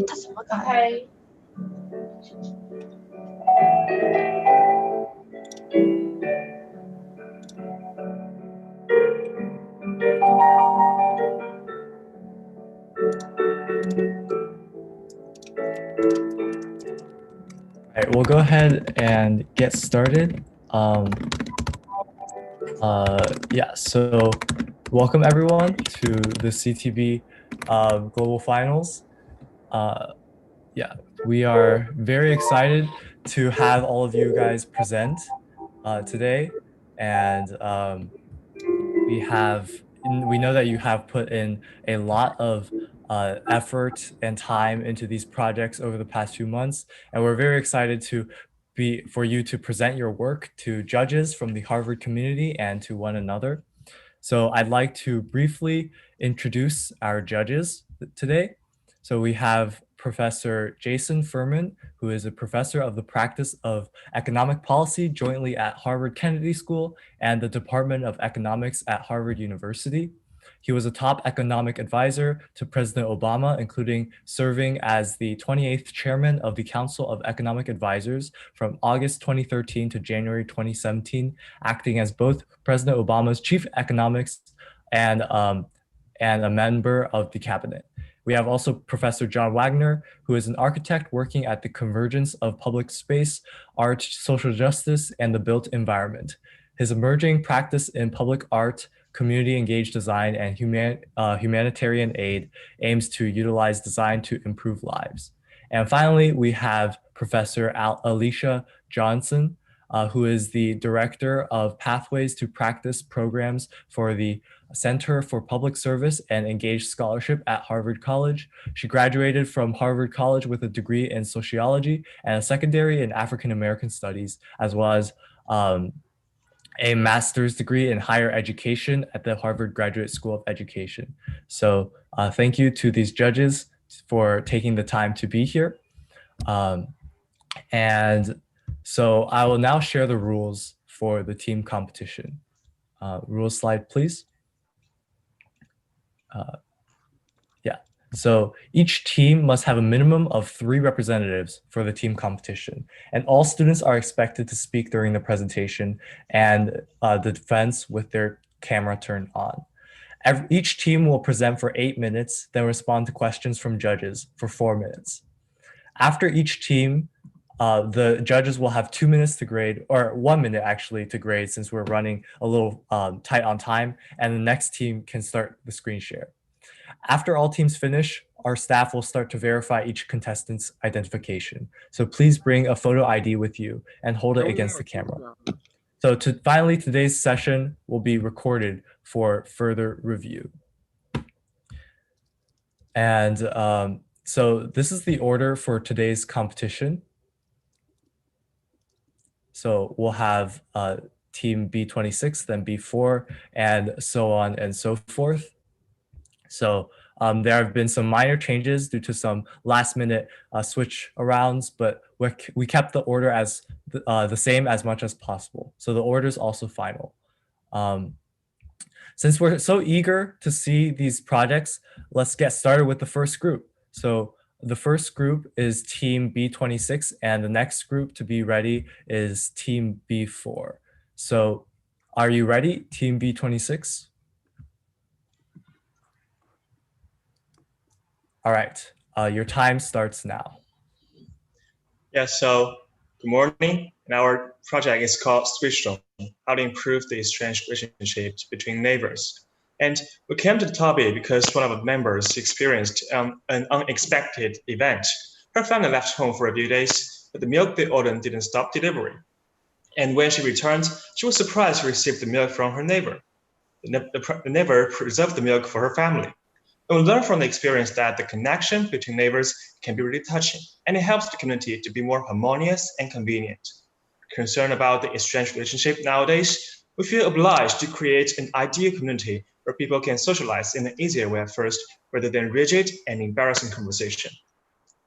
他什么开？All right, we'll go ahead and get started. Yeah, so welcome everyone to the CTB Global Finals. Yeah, we are very excited to have all of you guys present today, and we know that you have put in a lot of effort and time into these projects over the past few months, and we're very excited for you to present your work to judges from the Harvard community and to one another. So I'd like to briefly introduce our judges today. So we have Professor Jason Furman, who is a professor of the practice of economic policy jointly at Harvard Kennedy School and the Department of Economics at Harvard University. He was a top economic advisor to President Obama, including serving as the 28th chairman of the Council of Economic Advisors from August 2013 to January 2017, acting as both President Obama's chief economics and a member of the cabinet. We have also Professor John Wagner, who is an architect working at the convergence of public space, art, social justice, and the built environment. His emerging practice in public art, community engaged design, and humanitarian aid aims to utilize design to improve lives. And finally, we have Professor Alicia Johnson, who is the director of Pathways to Practice programs for the Center for Public Service and Engaged Scholarship at Harvard College. She graduated from Harvard College with a degree in sociology and a secondary in African American studies, as well as a master's degree in higher education at the Harvard Graduate School of Education. So thank you to these judges for taking the time to be here. And so I will now share the rules for the team competition. Rules slide, please. So each team must have a minimum of 3 representatives for the team competition, and all students are expected to speak during the presentation and the defense with their camera turned on. Each team will present for 8 minutes, then respond to questions from judges for 4 minutes. After each team, the judges will have 2 minutes to grade, or 1 minute actually to grade, since we're running a little tight on time, and the next team can start the screen share. After all teams finish, our staff will start to verify each contestant's identification. So please bring a photo ID with you and hold it against the camera. So finally, today's session will be recorded for further review. And so this is the order for today's competition. So we'll have team B26, then B4, and so on and so forth. So there have been some minor changes due to some last minute switch arounds, but we kept the order as the same as much as possible. So the order is also final. Since we're so eager to see these projects, let's get started with the first group. So the first group is team B26, and the next group to be ready is team B4. So are you ready, team B26? All right, your time starts now. Yeah, so good morning. And our project is called Switchdom, how to improve the exchange relationships between neighbors. And we came to the topic because one of the members experienced an unexpected event. Her family left home for a few days, but the milk they ordered didn't stop delivery. And when she returned, she was surprised to receive the milk from her neighbor. The neighbor preserved the milk for her family. And we learn from the experience that the connection between neighbors can be really touching, and it helps the community to be more harmonious and convenient. Concerned about the exchange relationship nowadays, we feel obliged to create an ideal community where people can socialize in an easier way at first, rather than rigid and embarrassing conversation.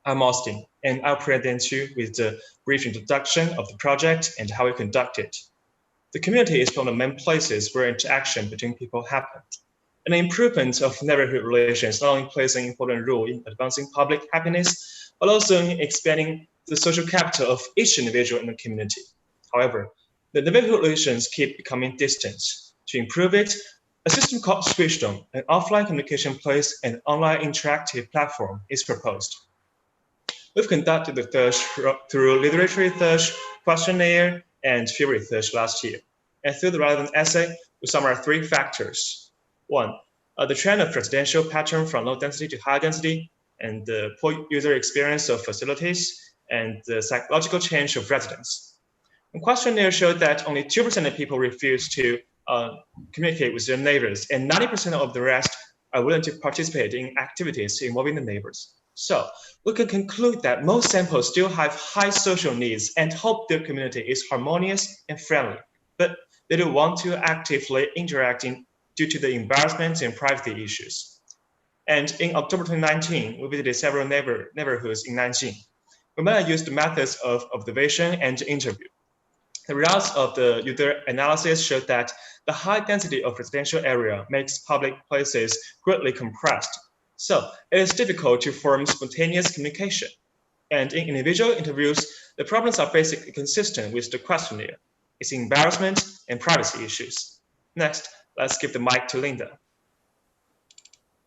I'm Austin, and I'll present you with the brief introduction of the project and how we conduct it. The community is one of the main places where interaction between people happen. And the improvement of neighborhood relations not only plays an important role in advancing public happiness, but also in expanding the social capital of each individual in the community. However, the neighborhood relations keep becoming distant. To improve it, a system called Switchdom, an offline communication place and online interactive platform, is proposed. We've conducted the search through literary research, questionnaire, and field research last year. And through the relevant essay, we summarize 3 factors. 1, the trend of residential pattern from low density to high density, and the poor user experience of facilities, and the psychological change of residents. The questionnaire showed that only 2% of people refuse to communicate with their neighbors, and 90% of the rest are willing to participate in activities involving the neighbors. So we can conclude that most samples still have high social needs and hope their community is harmonious and friendly, but they don't want to actively interact in due to the embarrassment and privacy issues. And in October 2019, we visited several neighborhoods in Nanjing. We mainly used methods of observation and interview. The results of the user analysis showed that the high density of residential area makes public places greatly compressed. So it is difficult to form spontaneous communication. And in individual interviews, the problems are basically consistent with the questionnaire. It's embarrassment and privacy issues. Next, let's give the mic to Linda.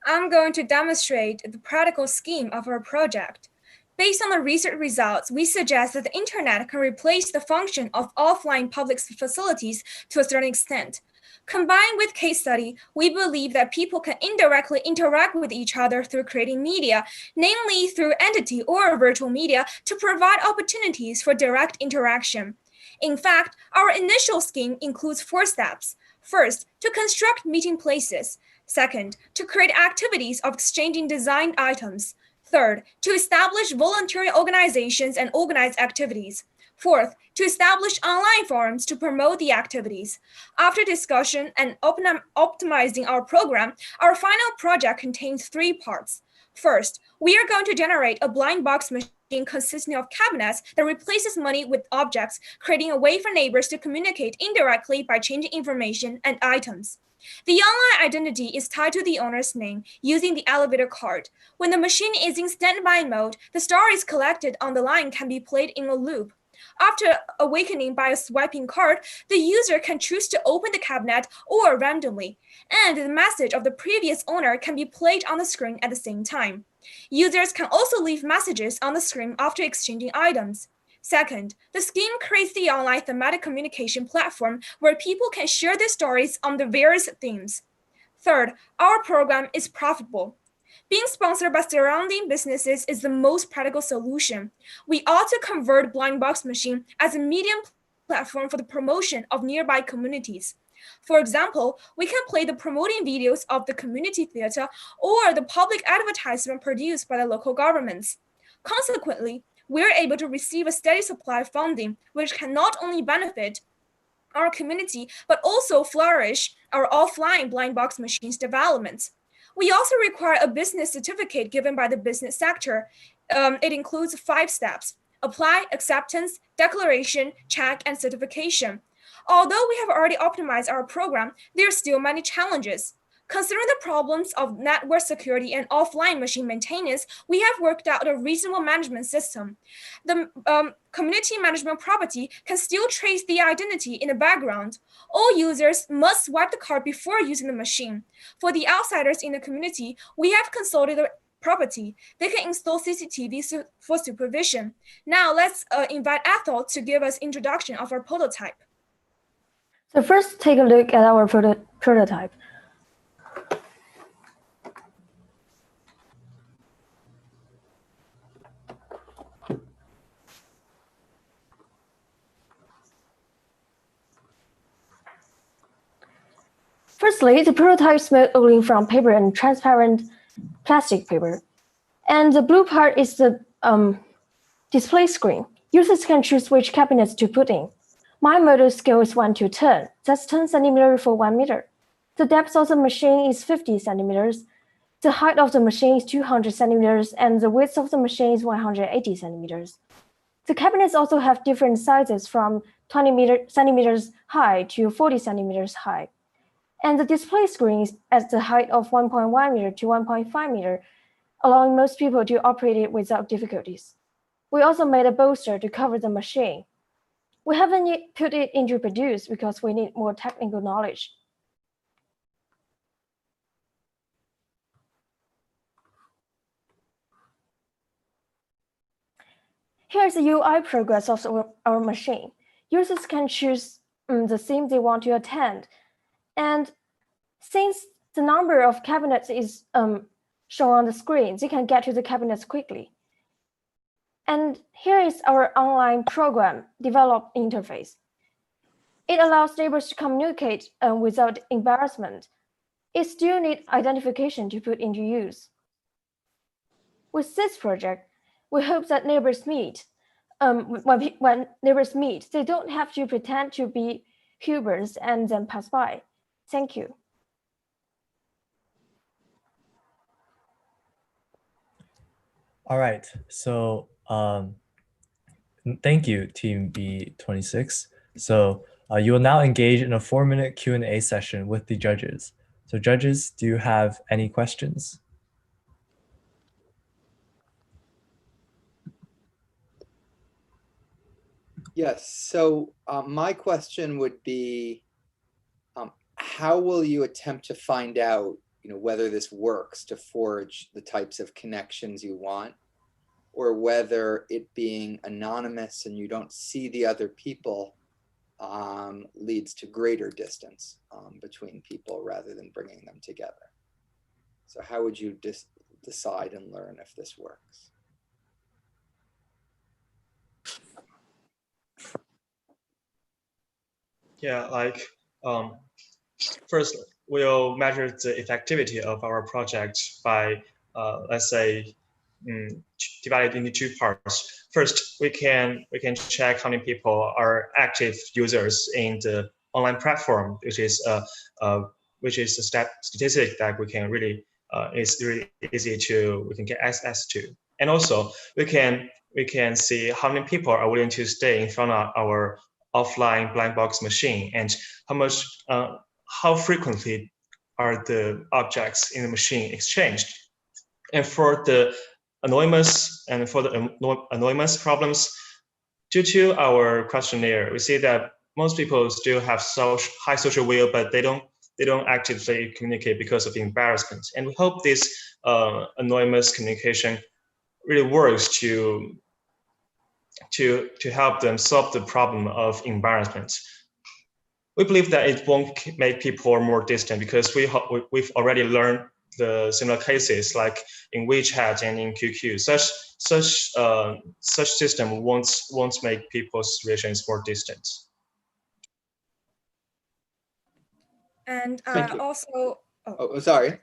I'm going to demonstrate the practical scheme of our project. Based on the research results, we suggest that the internet can replace the function of offline public facilities to a certain extent. Combined with case study, we believe that people can indirectly interact with each other through creating media, namely through entity or virtual media, to provide opportunities for direct interaction. In fact, our initial scheme includes 4 steps. First, to construct meeting places. Second, to create activities of exchanging designed items. Third, to establish voluntary organizations and organize activities. Fourth, to establish online forums to promote the activities. After discussion and optimizing our program, our final project contains 3 parts. First, we are going to generate a blind box machine consisting of cabinets that replaces money with objects, creating a way for neighbors to communicate indirectly by changing information and items. The online identity is tied to the owner's name using the elevator card. When the machine is in standby mode, the stories collected on the line can be played in a loop. After awakening by a swiping card, the user can choose to open the cabinet or randomly, and the message of the previous owner can be played on the screen at the same time. Users can also leave messages on the screen after exchanging items. Second, the scheme creates the online thematic communication platform where people can share their stories on the various themes. Third, our program is profitable. Being sponsored by surrounding businesses is the most practical solution. We ought to convert Blind Box Machine as a medium platform for the promotion of nearby communities. For example, we can play the promoting videos of the community theater or the public advertisement produced by the local governments. Consequently, we're able to receive a steady supply of funding, which can not only benefit our community, but also flourish our offline blind box machines development. We also require a business certificate given by the business sector. It includes 5 steps: apply, acceptance, declaration, check, and certification. Although we have already optimized our program, there are still many challenges. Considering the problems of network security and offline machine maintenance, we have worked out a reasonable management system. The community management property can still trace the identity in the background. All users must swipe the card before using the machine. For the outsiders in the community, we have consulted the property. They can install CCTV for supervision. Now let's invite Ethel to give us introduction of our prototype. So first, take a look at our prototype. Firstly, the prototype is made only from paper and transparent plastic paper. And the blue part is the display screen. Users can choose which cabinets to put in. My model scale is 1 to 10. That's 10 centimeters for 1 meter. The depth of the machine is 50 centimeters. The height of the machine is 200 centimeters, and the width of the machine is 180 centimeters. The cabinets also have different sizes from 20 centimeters high to 40 centimeters high. And the display screen is at the height of 1.1 meter to 1.5 meter, allowing most people to operate it without difficulties. We also made a bolster to cover the machine. We haven't yet put it into produce because we need more technical knowledge. Here's the UI progress of our machine. Users can choose the theme they want to attend. And since the number of cabinets is shown on the screen, they can get to the cabinets quickly. And here is our online program developed interface. It allows neighbors to communicate without embarrassment. It still needs identification to put into use. With this project, we hope that neighbors meet. When neighbors meet, they don't have to pretend to be Hubers and then pass by. Thank you. All right, so thank you, Team B26. So you will now engage in a 4-minute Q&A session with the judges. So judges, do you have any questions? Yes. So my question would be, how will you attempt to find out, whether this works to forge the types of connections you want, or whether it being anonymous and you don't see the other people leads to greater distance between people rather than bringing them together? So how would you decide and learn if this works? Yeah, like first we'll measure the effectivity of our project by let's say divided into two parts. First, we can check how many people are active users in the online platform, which is a statistic that we can really is really easy to we can get access to. And also we can see how many people are willing to stay in front of our offline blind box machine, and how frequently are the objects in the machine exchanged. And for the anonymous problems, due to our questionnaire, we see that most people still have high social will, but they don't actively communicate because of embarrassment. And we hope this anonymous communication really works to help them solve the problem of embarrassment. We believe that it won't make people more distant because we've already learned the similar cases like in WeChat and in QQ. Such system won't make people's relations more distant. And Thank you. also, Oh, sorry.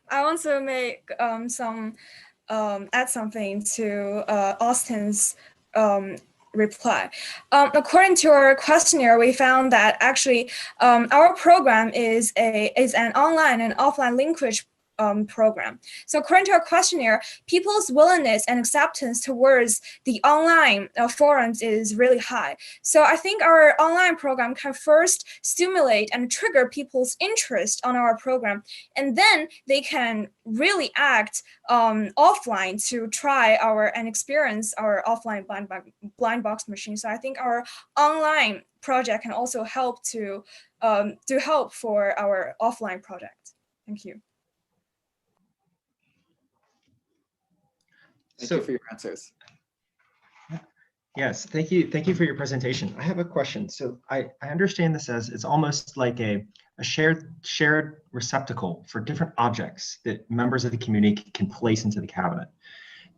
I want to make add something to Austin's reply. According to our questionnaire, we found that actually our program is an online and offline linkage program. So according to our questionnaire, people's willingness and acceptance towards the online forums is really high. So I think our online program can first stimulate and trigger people's interest on our program, and then they can really act offline to try and experience our offline blind box machine. So I think our online project can also help to help for our offline project. Thank you. Thank you for your answers. Yes, thank you. Thank you for your presentation. I have a question. So I understand this as it's almost like a shared receptacle for different objects that members of the community can place into the cabinet.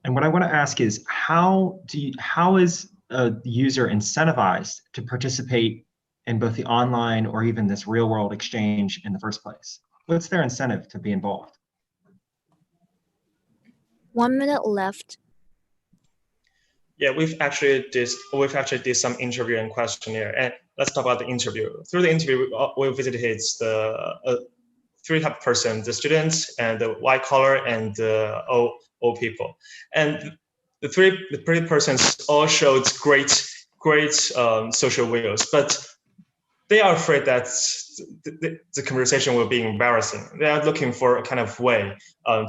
And what I want to ask is how is a user incentivized to participate in both the online or even this real world exchange in the first place? What's their incentive to be involved? 1 minute left. Yeah, we've actually did some interview and questionnaire, and let's talk about the interview. Through the interview, we visited the three type of person: the students, and the white collar, and the old people. And the three persons all showed great social wills, but they are afraid that the conversation will be embarrassing. They are looking for a kind of way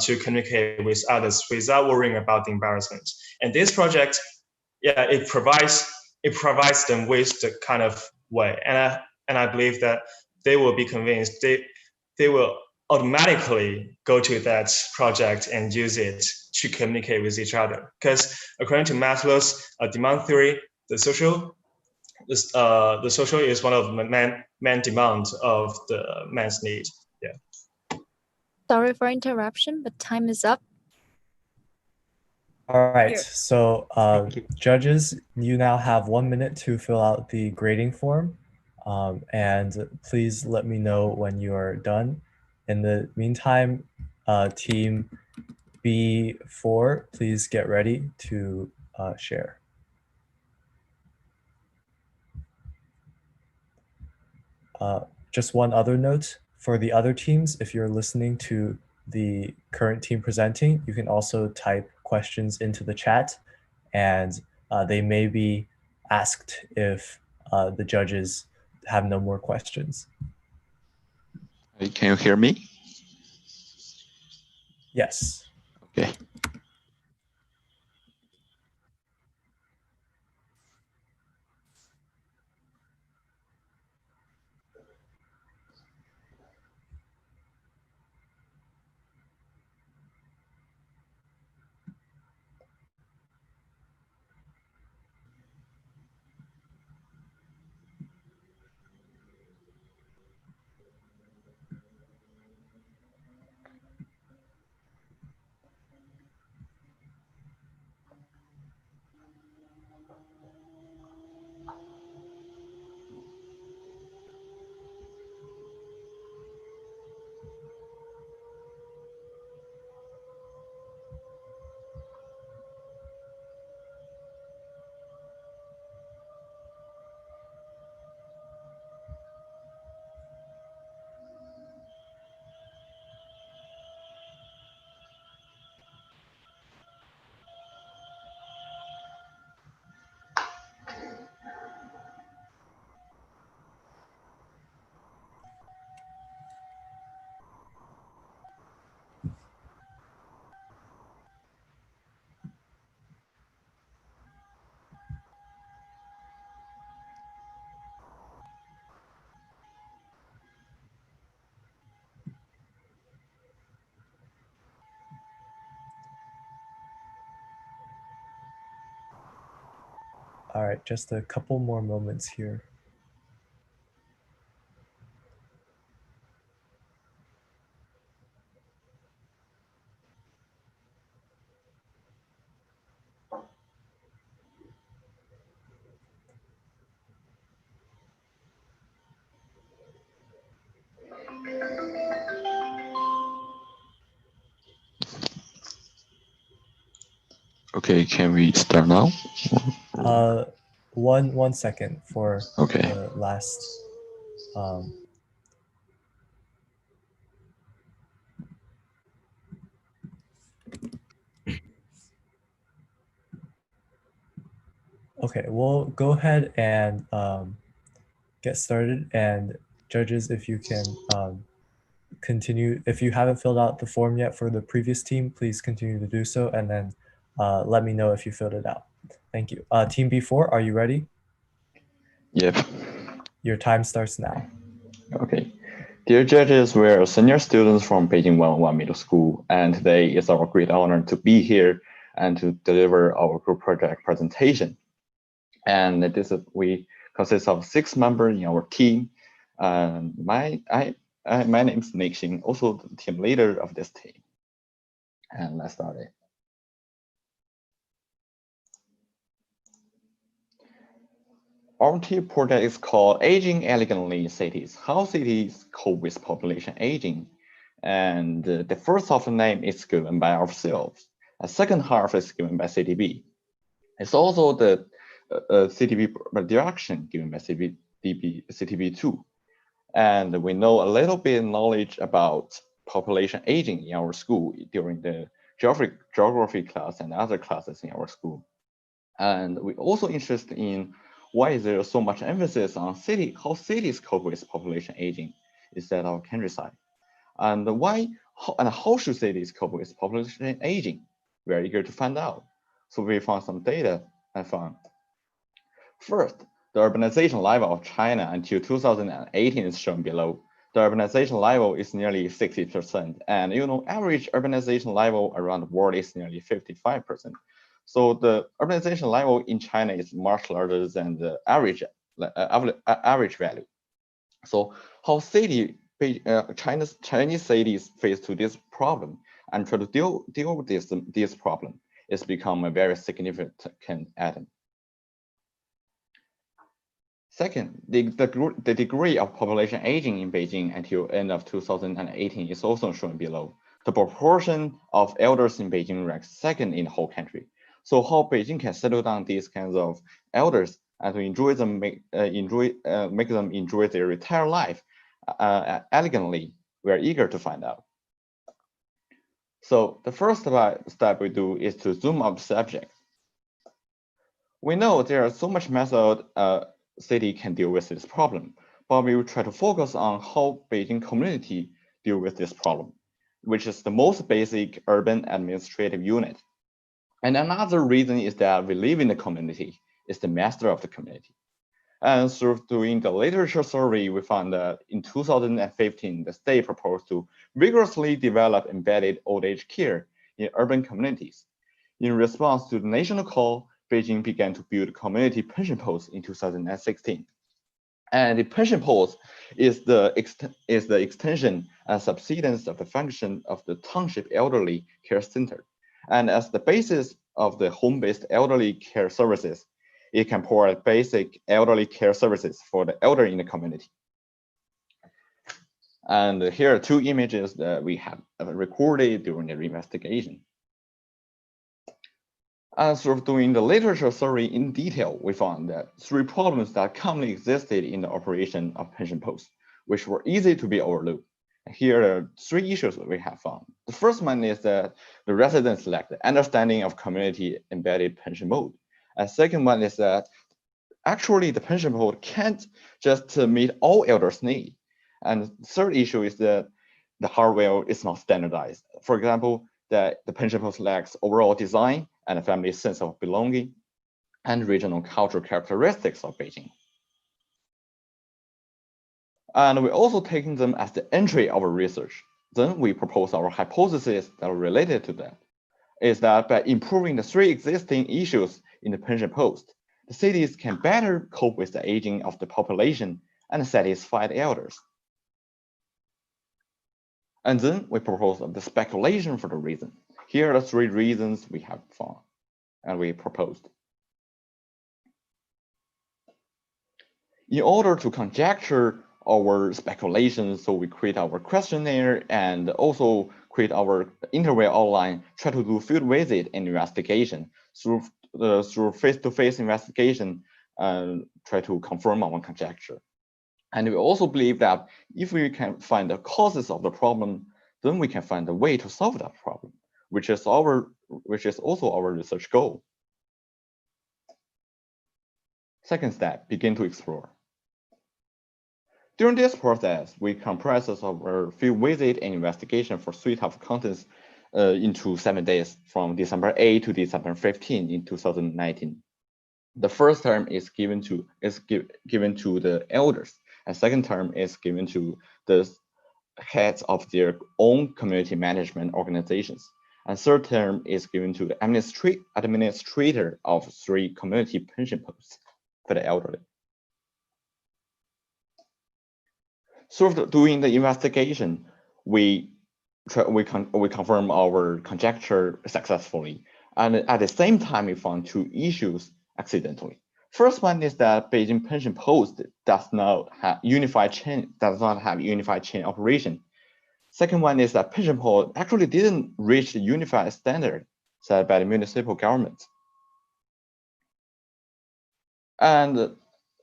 to communicate with others without worrying about the embarrassment. And this project, yeah, it provides them with the kind of way. And I believe that they will be convinced. They will automatically go to that project and use it to communicate with each other. Because according to Maslow's demand theory, the social is one of the main demands of the man's need. Yeah. Sorry for interruption, but time is up. All right, so judges, you now have 1 minute to fill out the grading form, and please let me know when you are done. In the meantime, team B4, please get ready to share. Just one other note for the other teams, if you're listening to the current team presenting, you can also type questions into the chat, and they may be asked if the judges have no more questions. Hey, can you hear me? Yes. Okay. All right, just a couple more moments here. Okay, can we start now? One second for Okay. the last. Okay, we'll go ahead and get started. And judges, if you can continue, if you haven't filled out the form yet for the previous team, please continue to do so, and then let me know if you filled it out. Thank you. Team B4, are you ready? Yep. Your time starts now. Okay. Dear judges, we're senior students from Beijing 101 Middle School, and today is our great honor to be here and to deliver our group project presentation. And we consist of 6 members in our team. My name is Nick Xing, also the team leader of this team. And let's start it. Our team project is called Aging Elegantly Cities, How Cities Cope with Population Aging. And the first half of the name is given by ourselves. The second half is given by CTB. It's also the CTB direction given by CTB2. And we know a little bit knowledge about population aging in our school during the geography class and other classes in our school. And we're also interested in why is there so much emphasis on how cities cope with population aging instead of countryside, and how should cities cope with population aging? We are eager to find out. So we found some data and found. First, the urbanization level of China until 2018 is shown below. The urbanization level is nearly 60%, and average urbanization level around the world is nearly 55%. So the urbanization level in China is much larger than the average value. So how Chinese cities face to this problem and try to deal with this problem is become a very significant item. Second, the degree of population aging in Beijing until end of 2018 is also shown below. The proportion of elders in Beijing ranks second in the whole country. So how Beijing can settle down these kinds of elders and to enjoy them, make them enjoy their retired life elegantly, we are eager to find out. So the first step we do is to zoom out the subject. We know there are so much method city can deal with this problem, but we will try to focus on how Beijing community deal with this problem, which is the most basic urban administrative unit. And another reason is that we live in the community, is the master of the community. And through doing the literature survey, we found that in 2015, the state proposed to vigorously develop embedded old age care in urban communities. In response to the national call, Beijing began to build community pension posts in 2016. And the pension post is the extension and subsidence of the function of the township elderly care center. And as the basis of the home-based elderly care services, it can provide basic elderly care services for the elderly in the community. And here are two images that we have recorded during the investigation. And through doing the literature survey in detail, we found that three problems that commonly existed in the operation of pension posts, which were easy to be overlooked. Here are three issues that we have found. The first one is that the residents lack the understanding of community embedded pension mode. And second one is that actually the pension mode can't just meet all elders' needs. And third issue is that the hardware is not standardized. For example, that the pension post lacks overall design and a family sense of belonging and regional cultural characteristics of Beijing. And we're also taking them as the entry of our research. Then we propose our hypothesis that are related to that, is that by improving the three existing issues in the pension post, the cities can better cope with the aging of the population and satisfy the elders. And then we propose the speculation for the reason. Here are the three reasons we have found and we proposed. In order to conjecture our speculation, so we create our questionnaire and also create our interview outline, try to do field visit and investigation through face-to-face investigation and try to confirm our conjecture. And we also believe that if we can find the causes of the problem, then we can find a way to solve that problem, which is also our research goal. Second step, begin to explore. During this process, we compress our field visit and investigation for suite of contents into 7 days, from December 8 to December 15 in 2019. The first term is given to the elders, and second term is given to the heads of their own community management organizations, and third term is given to the administrator of 3 community pension posts for the elderly. So doing the investigation, we confirm our conjecture successfully, and at the same time we found 2 issues accidentally. First one is that Beijing pension post does not have unified chain operation. Second one is that pension post actually didn't reach the unified standard set by the municipal government. And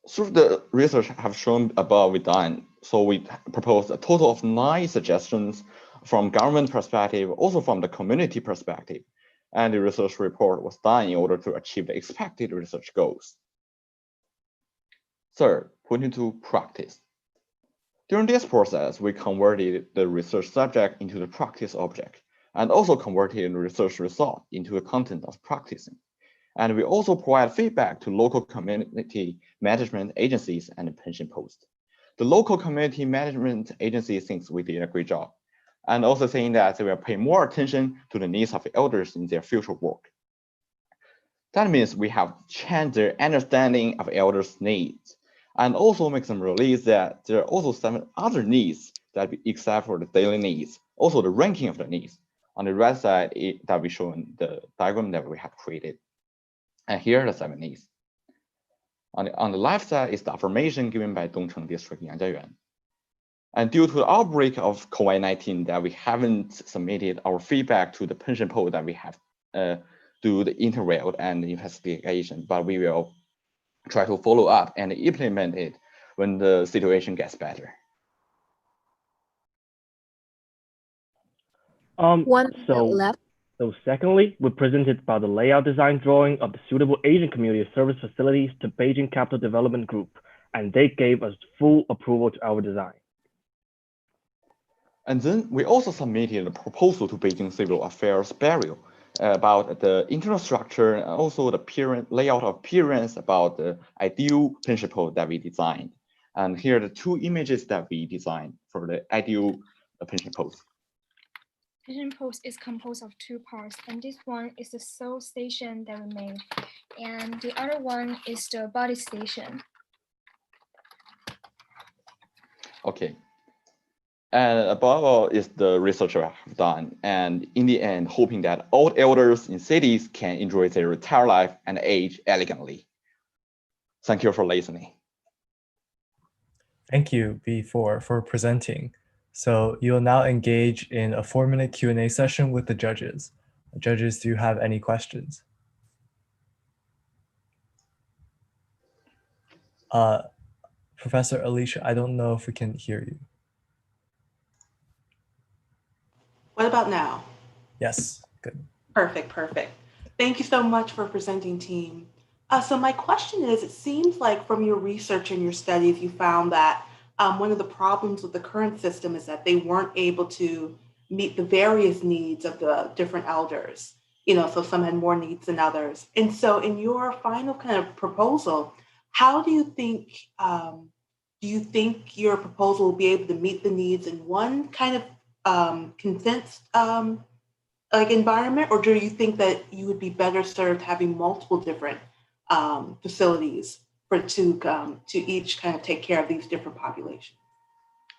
through the research have shown above we done, so we proposed a total of 9 suggestions from government perspective, also from the community perspective. And the research report was done in order to achieve the expected research goals. Third, put into practice. During this process, we converted the research subject into the practice object, and also converted the research result into the content of practicing. And we also provide feedback to local community management agencies and pension posts. The local community management agency thinks we did a great job, and also saying that they will pay more attention to the needs of the elders in their future work. That means we have changed their understanding of elders' needs, and also make them realize that there are also some other needs that except for the daily needs, also the ranking of the needs. On the right side that we show in the diagram that we have created. And here are the 7 needs. On the left side is the affirmation given by Dongcheng District Yang Jiayuan. And due to the outbreak of COVID-19 that we haven't submitted our feedback to the pension pool that we have do the interview and the investigation, but we will try to follow up and implement it when the situation gets better. 1 minute So, left. secondly, we presented about the layout design drawing of the suitable Asian community service facilities to Beijing Capital Development Group, and they gave us full approval to our design. And then we also submitted a proposal to Beijing Civil Affairs Bureau about the internal structure and also the layout appearance about the ideal pension post that we designed. And here are the two images that we designed for the ideal pension post. Pension post is composed of two parts, and this one is the soul station that we made, and the other one is the body station. Okay. And above all is the research I have done, and in the end, hoping that old elders in cities can enjoy their retired life and age elegantly. Thank you for listening. Thank you, B, for presenting. So you'll now engage in a 4-minute Q&A session with the judges. Judges, do you have any questions? Professor Alicia, I don't know if we can hear you. What about now? Yes, good. Perfect, perfect. Thank you so much for presenting, team. So my question is, it seems like from your research and your studies, you found that one of the problems with the current system is that they weren't able to meet the various needs of the different elders. So some had more needs than others. And so in your final kind of proposal, how do you think your proposal will be able to meet the needs in one kind of condensed environment, or do you think that you would be better served having multiple different facilities to each kind of take care of these different populations?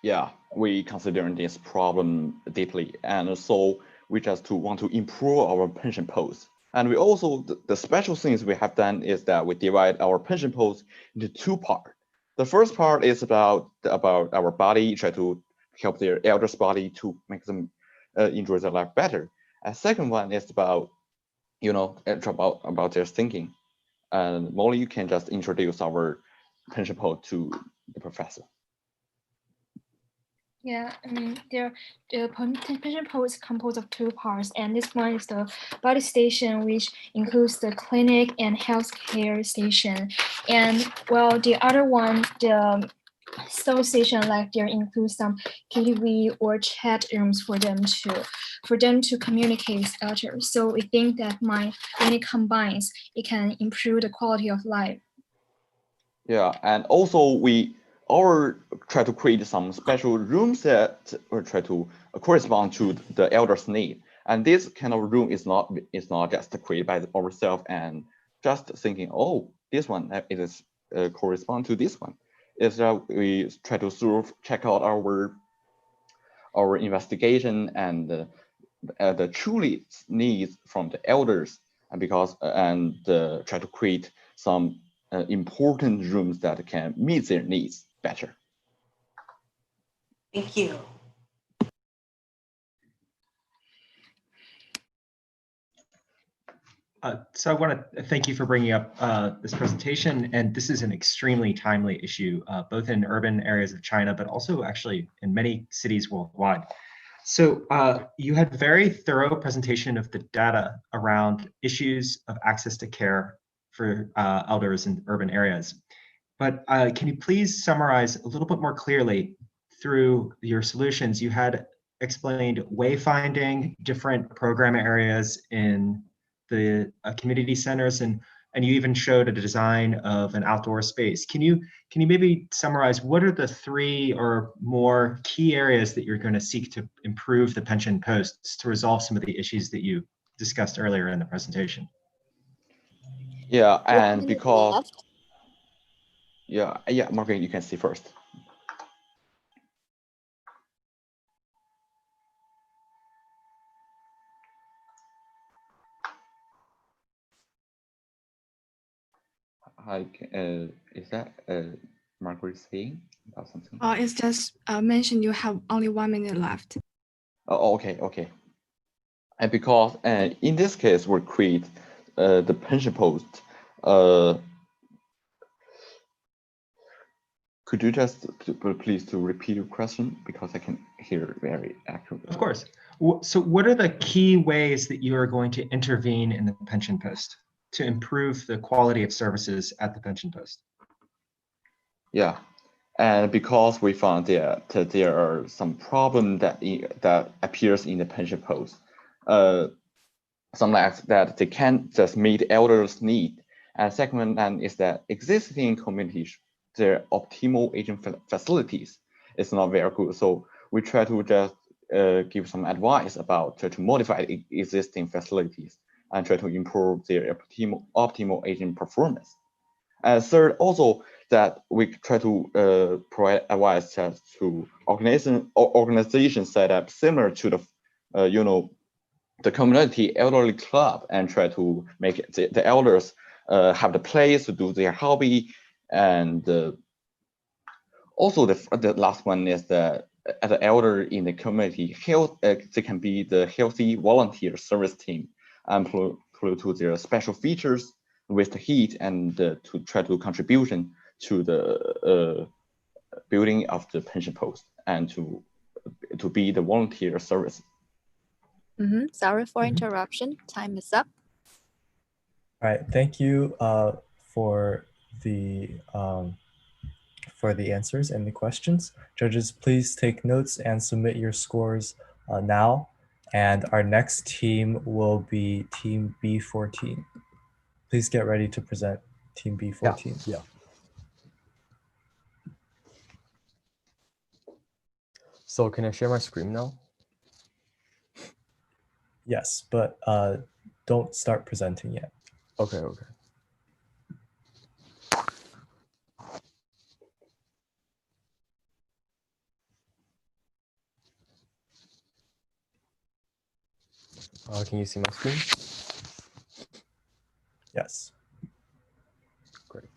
Yeah, we consider this problem deeply, and so we just want to improve our pension posts. And we also, the special things we have done is that we divide our pension posts into two parts. The first part is about our body, try to help their elders' body to make them enjoy their life better. And second one is about, about their thinking. And Molly, you can just introduce our pension post to the professor. Yeah, the pension post is composed of two parts, and this one is the body station, which includes the clinic and healthcare station. And well, the other one, the soul station, like there includes some KTV or chat rooms for them to communicate with others. So we think that when it combines, it can improve the quality of life. Yeah, and also we try to create some special rooms that try to correspond to the elders' need. And this kind of room is not just created by ourselves and just thinking, oh, this one is correspond to this one. Is that we try to check out our investigation and the truly needs from the elders, and try to create some important rooms that can meet their needs better. Thank you. So I want to thank you for bringing up this presentation, and this is an extremely timely issue, both in urban areas of China, but also actually in many cities worldwide. So you had very thorough presentation of the data around issues of access to care for elders in urban areas. But can you please summarize a little bit more clearly through your solutions? You had explained wayfinding, different program areas in the community centers, and you even showed a design of an outdoor space. Can you maybe summarize what are the 3 or more key areas that you're going to seek to improve the pension posts to resolve some of the issues that you discussed earlier in the presentation? Yeah, and because yeah, Margaret, you can see first. Is that Margaret saying about something? It's just mentioned you have only 1 minute left. Oh, okay. And because in this case, we create the pension post Could you just please to repeat your question because I can hear very accurately. Of course. So what are the key ways that you are going to intervene in the pension post to improve the quality of services at the pension post? Yeah, and because we found that there are some problem that appears in the pension post, some like that they can't just meet elders' need. And second one is that existing communities, their optimal aging facilities is not very good. So we try to just give some advice about try to modify existing facilities and try to improve their optimal aging performance. And third, also that we try to provide advice to organization set up similar to the the community elderly club and try to make the elders have the place to do their hobby. And also the last one is the elder in the community health, they can be the healthy volunteer service team and to their special features with the heat and to try to contribution to the building of the pension post and to be the volunteer service. Sorry for interruption. Time is up. All right, thank you for the answers and the questions. Judges, please take notes and submit your scores now. And our next team will be Team B14. Please get ready to present Team B14. Yeah. So can I share my screen now? Yes, but don't start presenting yet. Okay, okay. Can you see my screen? Yes. Great.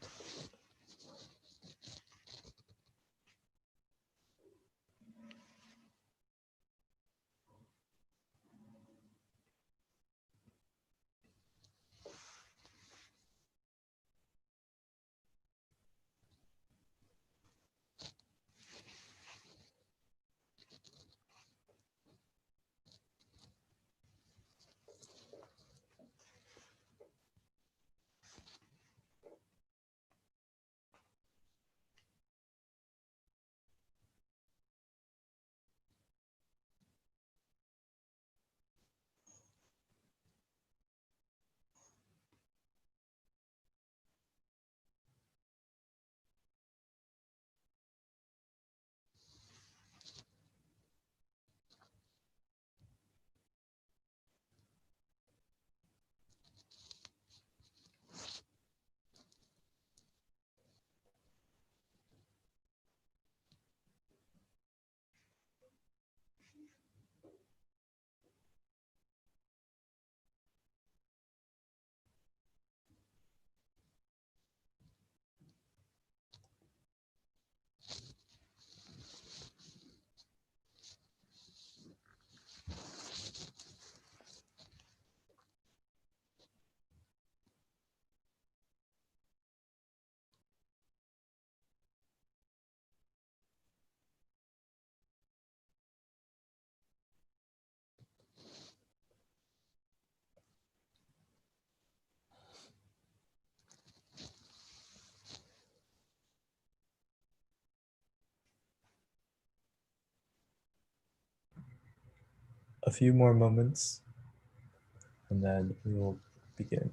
A few more moments, and then we will begin.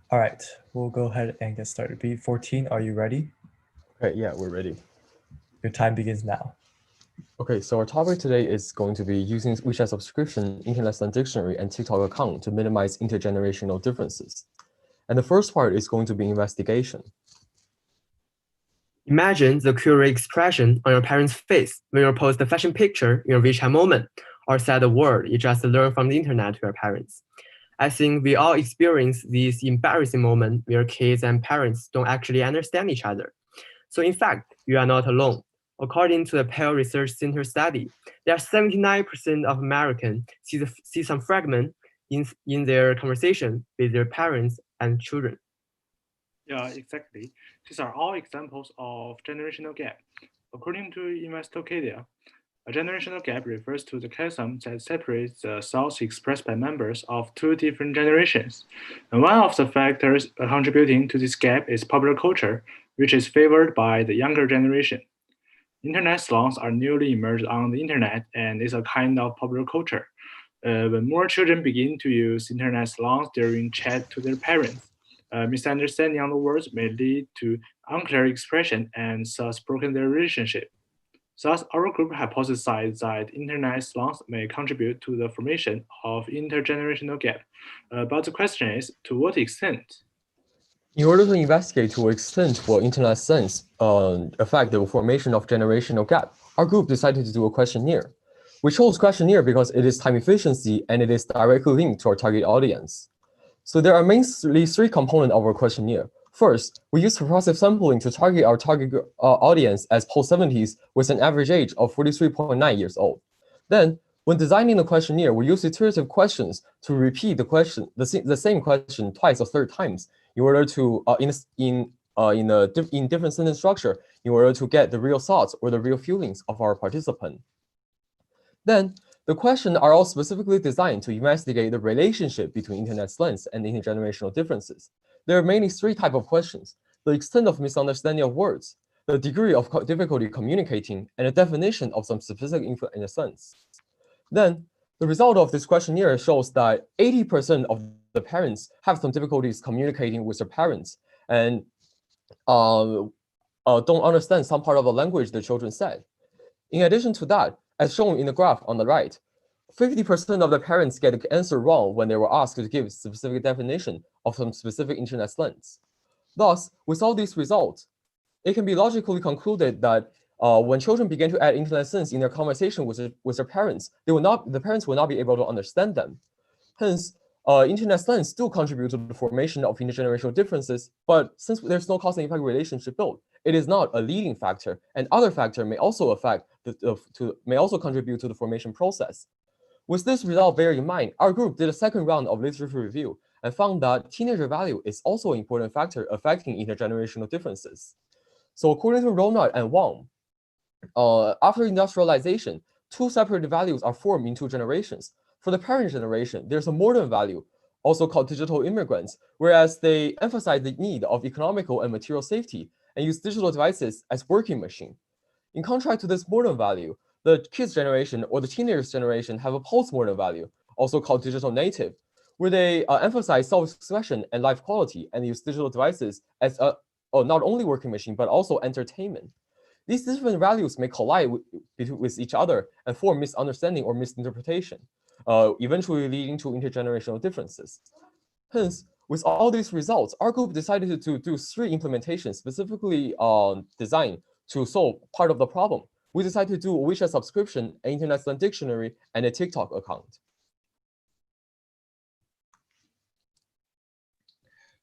All right, we'll go ahead and get started. B14, are you ready? Okay, yeah, we're ready. Your time begins now. Okay, so our topic today is going to be using WeChat subscription, internet slang dictionary, and TikTok account to minimize intergenerational differences. And the first part is going to be investigation. Imagine the curious expression on your parent's face when you post a fashion picture in your WeChat moment, or said a word you just learned from the internet to your parents. I think we all experience this embarrassing moment where kids and parents don't actually understand each other. So in fact, you are not alone. According to the Pew Research Center study, there are 79% of Americans see some fragment in their conversation with their parents and children. Yeah, exactly. These are all examples of generational gap. According to Investopedia, a generational gap refers to the chasm that separates the thoughts expressed by members of two different generations. And one of the factors contributing to this gap is popular culture, which is favored by the younger generation. Internet slangs are newly emerged on the internet and is a kind of popular culture. When more children begin to use internet slangs during chat to their parents, misunderstanding on the words may lead to unclear expression and thus broken their relationship. Thus, our group hypothesized that internet slangs may contribute to the formation of intergenerational gap. But the question is, to what extent? In order to investigate to what extent will internet slangs affect the formation of generational gap, our group decided to do a questionnaire. We chose questionnaire because it is time efficiency and it is directly linked to our target audience. So there are mainly three components of our questionnaire. First, we use progressive sampling to target our target audience as post-70s with an average age of 43.9 years old. Then, when designing the questionnaire, we use iterative questions to repeat the same question twice or third times in order to in different sentence structure in order to get the real thoughts or the real feelings of our participant. Then, the questions are all specifically designed to investigate the relationship between internet slangs and intergenerational differences. There are mainly three types of questions: the extent of misunderstanding of words, the degree of difficulty communicating, and the definition of some specific internet slangs. Then, the result of this questionnaire shows that 80% of the parents have some difficulties communicating with their parents and don't understand some part of the language the children said. In addition to that, as shown in the graph on the right, 50% of the parents get the answer wrong when they were asked to give specific definition of some specific internet slangs. Thus, with all these results, it can be logically concluded that when children begin to add internet slangs in their conversation with their parents, the parents will not be able to understand them. Hence, internet slangs still contribute to the formation of intergenerational differences, but since there's no cause and effect relationship built, it is not a leading factor, and other factor may also contribute to the formation process. With this result bear in mind, our group did a second round of literature review and found that teenager value is also an important factor affecting intergenerational differences. So according to Ronald and Wang, after industrialization, two separate values are formed in two generations. For the parent generation, there's a modern value, also called digital immigrants, whereas they emphasize the need of economical and material safety and use digital devices as working machine. In contrast to this modern value, the kids generation or the teenagers generation have a post-modern value, also called digital native, where they emphasize self-expression and life quality and use digital devices as not only working machine, but also entertainment. These different values may collide with each other and form misunderstanding or misinterpretation, eventually leading to intergenerational differences. Hence, with all these results, our group decided to do three implementations specifically designed to solve part of the problem. We decided to do a WeChat subscription, an internet slang dictionary, and a TikTok account.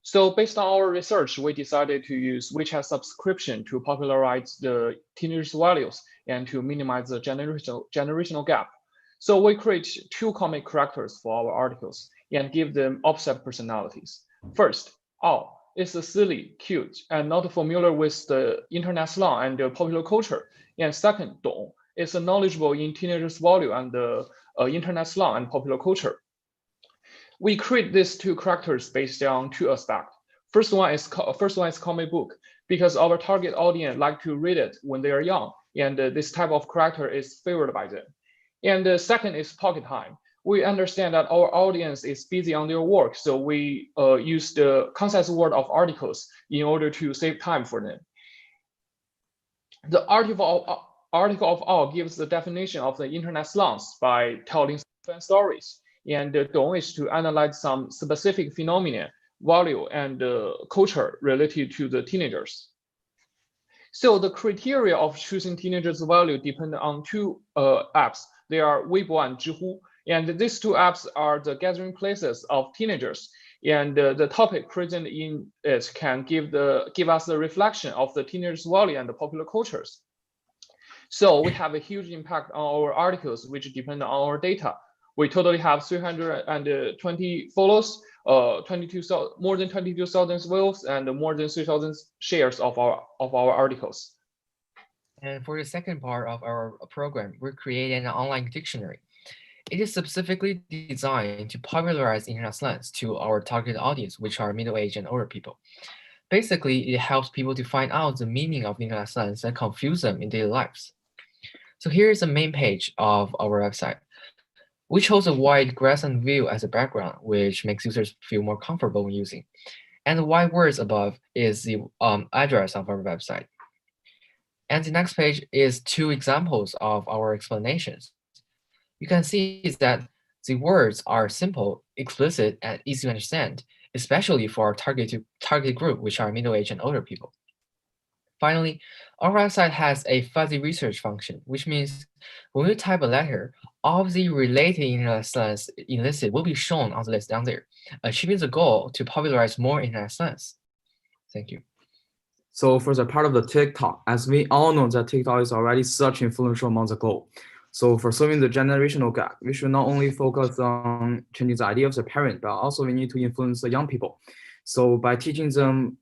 So based on our research, we decided to use WeChat subscription to popularize the teenagers' values and to minimize the generational gap. So we create two comic characters for our articles and give them opposite personalities. First, Ao is silly, cute, and not familiar with the internet slang and the popular culture. And second, Dong is knowledgeable in teenagers' value and the internet slang and popular culture. We create these two characters based on two aspects. First one is comic book, because our target audience like to read it when they are young, and this type of character is favored by them. And the second is pocket time. we understand that our audience is busy on their work, so we use the concise word of articles in order to save time for them. The article of all gives the definition of the internet slangs by telling fan stories, and the goal is to analyze some specific phenomena, value, and culture related to the teenagers. So the criteria of choosing teenagers' value depend on two apps. They are Weibo and Zhihu, and these two apps are the gathering places of teenagers. And the topic present in it can give us the reflection of the teenagers' value and the popular cultures. So we have a huge impact on our articles, which depend on our data. We totally have 320 follows, more than 22,000 views, and more than 3,000 shares of our articles. And for the second part of our program, we're creating an online dictionary. It is specifically designed to popularize internet slangs to our target audience, which are middle-aged and older people. Basically, it helps people to find out the meaning of internet slangs that confuse them in daily lives. So here is the main page of our website. We chose a white grassland view as a background, which makes users feel more comfortable when using. And the white words above is the address of our website. And the next page is 2 examples of our explanations. You can see that the words are simple, explicit, and easy to understand, especially for our target group, which are middle-aged and older people. Finally, our website has a fuzzy research function, which means when we type a letter, all of the related internet slangs enlisted will be shown on the list down there, achieving the goal to popularize more internet slangs. Thank you. So for the part of the TikTok, as we all know that TikTok is already such influential among the globe. So for solving the generational gap, we should not only focus on changing the idea of the parent, but also we need to influence the young people. So by teaching them,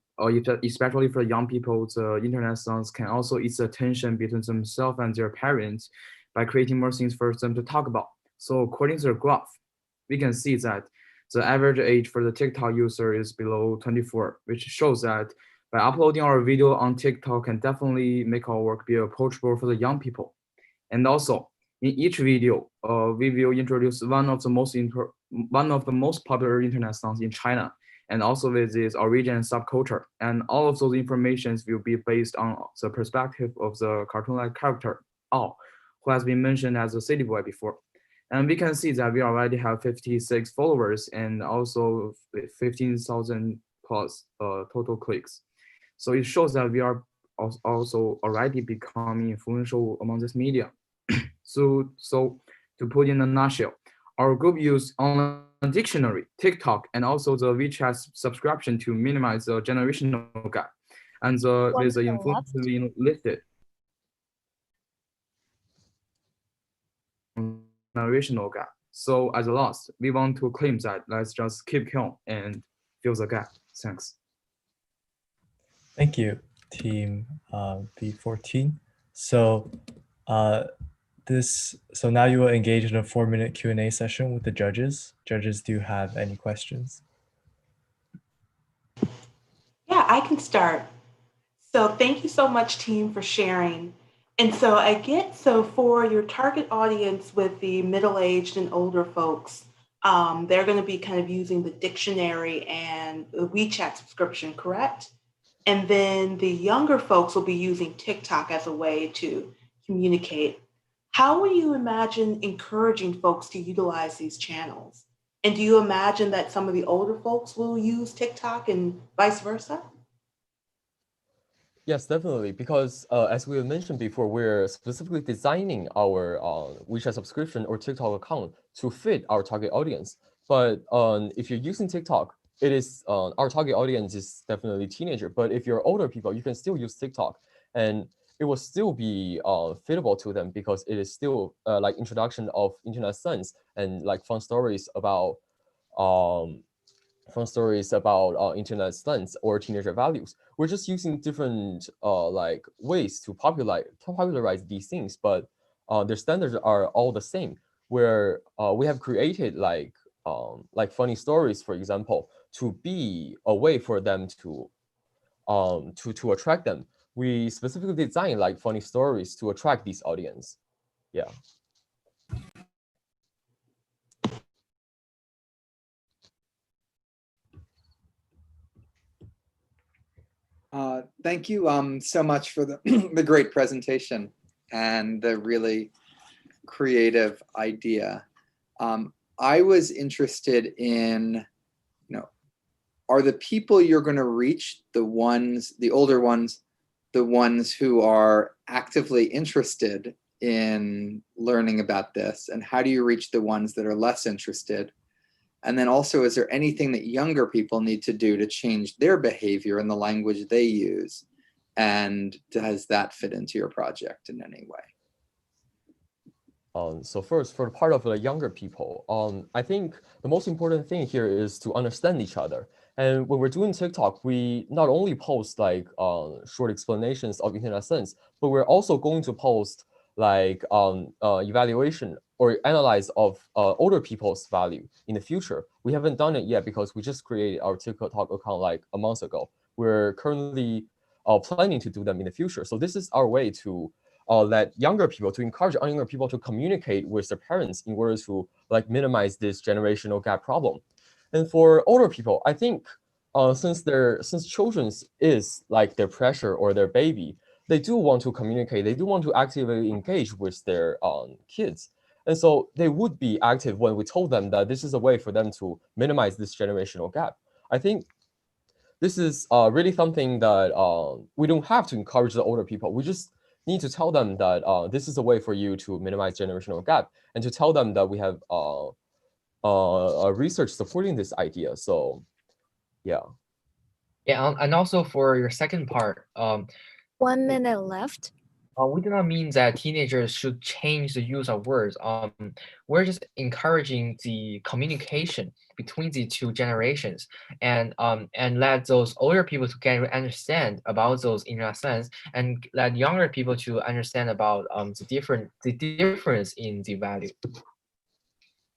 especially for young people, the internet slangs can also ease the tension between themselves and their parents by creating more things for them to talk about. So according to the graph, we can see that the average age for the TikTok user is below 24, which shows that by uploading our video on TikTok can definitely make our work be approachable for the young people. And also, in each video, we will introduce one of the most popular internet slangs in China, and also with its origin and subculture. And all of those informations will be based on the perspective of the cartoon-like character, Ao, who has been mentioned as a city boy before. And we can see that we already have 56 followers and also 15,000 plus total clicks. So it shows that we are also already becoming influential among this media. So to put in a nutshell, our group used online dictionary, TikTok, and also the WeChat subscription to minimize the generational gap. And with the influence being listed, generational gap. So as a last, we want to claim that let's just keep going and fill the gap. Thanks. Thank you, team B14. So so now you will engage in a 4-minute Q&A session with the judges. Judges, do you have any questions? Yeah, I can start. So thank you so much, team, for sharing. And so for your target audience with the middle-aged and older folks, they're going to be kind of using the dictionary and the WeChat subscription, correct? And then the younger folks will be using TikTok as a way to communicate. How will you imagine encouraging folks to utilize these channels? And do you imagine that some of the older folks will use TikTok and vice versa? Yes, definitely, because as we mentioned before, we're specifically designing our WeChat subscription or TikTok account to fit our target audience. But if you're using TikTok, it is our target audience is definitely teenager. But if you're older people, you can still use TikTok, and it will still be fitable to them because it is still like introduction of internet science and like fun stories about internet slangs or teenager values. We're just using different like ways to popularize these things, but their standards are all the same. Where we have created like funny stories, for example, to be a way for them to attract them. We specifically design like funny stories to attract this audience. Yeah. Thank you so much for the, the great presentation and the really creative idea. I was interested in, are the people you're going to reach the ones, the older ones, the ones who are actively interested in learning about this? And how do you reach the ones that are less interested? And then also, is there anything that younger people need to do to change their behavior in the language they use? And does that fit into your project in any way? So first, for the part of the younger people, I think the most important thing here is to understand each other. And when we're doing TikTok, we not only post like short explanations of internet sense, but we're also going to post like evaluation or analyze of older people's value in the future. We haven't done it yet because we just created our TikTok account like a month ago. We're currently planning to do them in the future. So this is our way to let younger people, to encourage younger people to communicate with their parents in order to like minimize this generational gap problem. And for older people, I think since children is like their pressure or their baby, they do want to communicate. They do want to actively engage with their kids. And so they would be active when we told them that this is a way for them to minimize this generational gap. I think this is really something that we don't have to encourage the older people. We just need to tell them that this is a way for you to minimize generational gap, and to tell them that we have research supporting this idea. So, yeah. Yeah, and also for your second part, 1 minute left. we do not mean that teenagers should change the use of words. We're just encouraging the communication between the two generations, and let those older people to get understand about those internet slangs, and let younger people to understand about the difference in the value.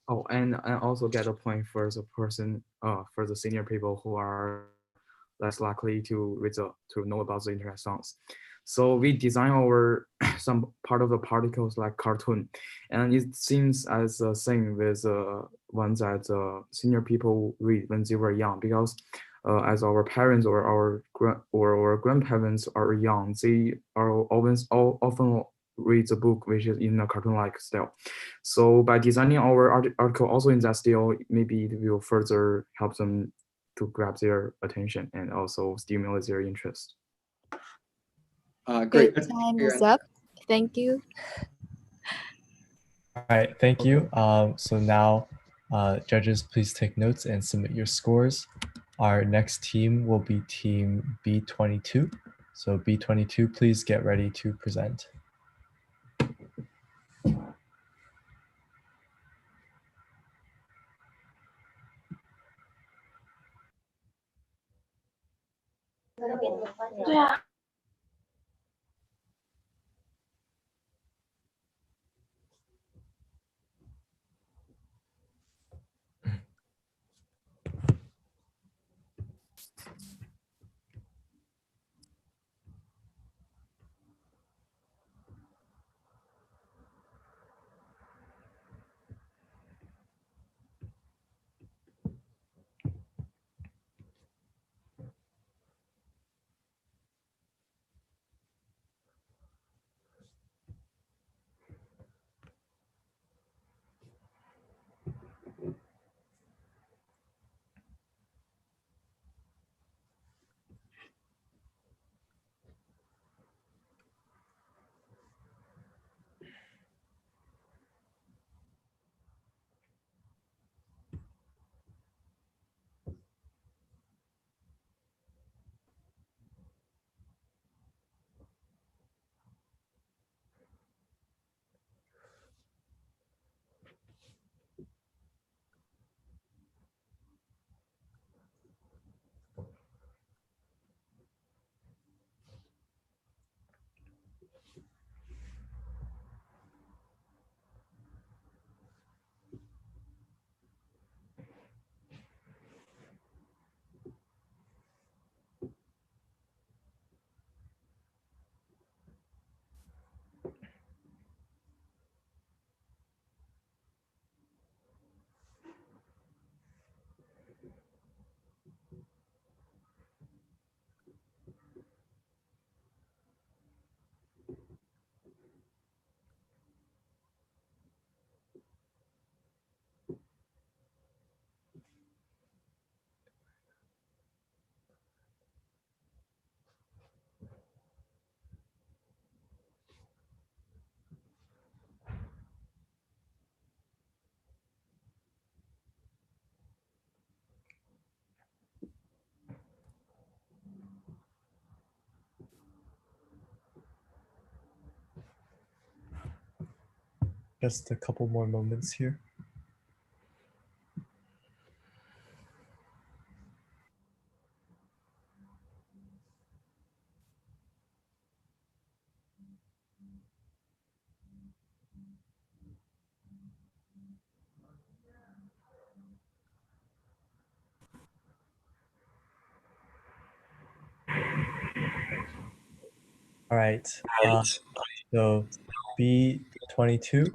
Oh, and also get a point for the person, for the senior people who are less likely to know about the internet songs. So we design our some part of the particles like cartoon, and it seems as the same with ones that senior people read when they were young, because as our parents or our grandparents are young, they are often read the book which is in a cartoon-like style. So by designing our article also in that style, maybe it will further help them to grab their attention and also stimulate their interest. Great. Time is up. Thank you. All right, thank you. So now, judges, please take notes and submit your scores. Our next team will be team B22. So B22, please get ready to present. Yeah. Just a couple more moments here. All right. So B22,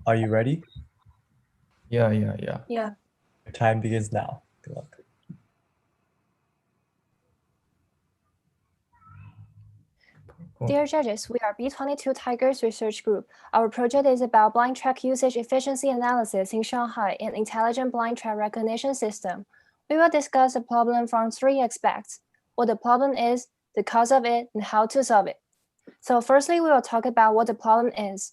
are you ready? Yeah. Yeah. Your time begins now. Good luck. Dear judges, we are B22 Tigers Research Group. Our project is about blind track usage efficiency analysis in Shanghai and intelligent blind track recognition system. We will discuss the problem from 3 aspects: what the problem is, the cause of it, and how to solve it. So firstly, we will talk about what the problem is.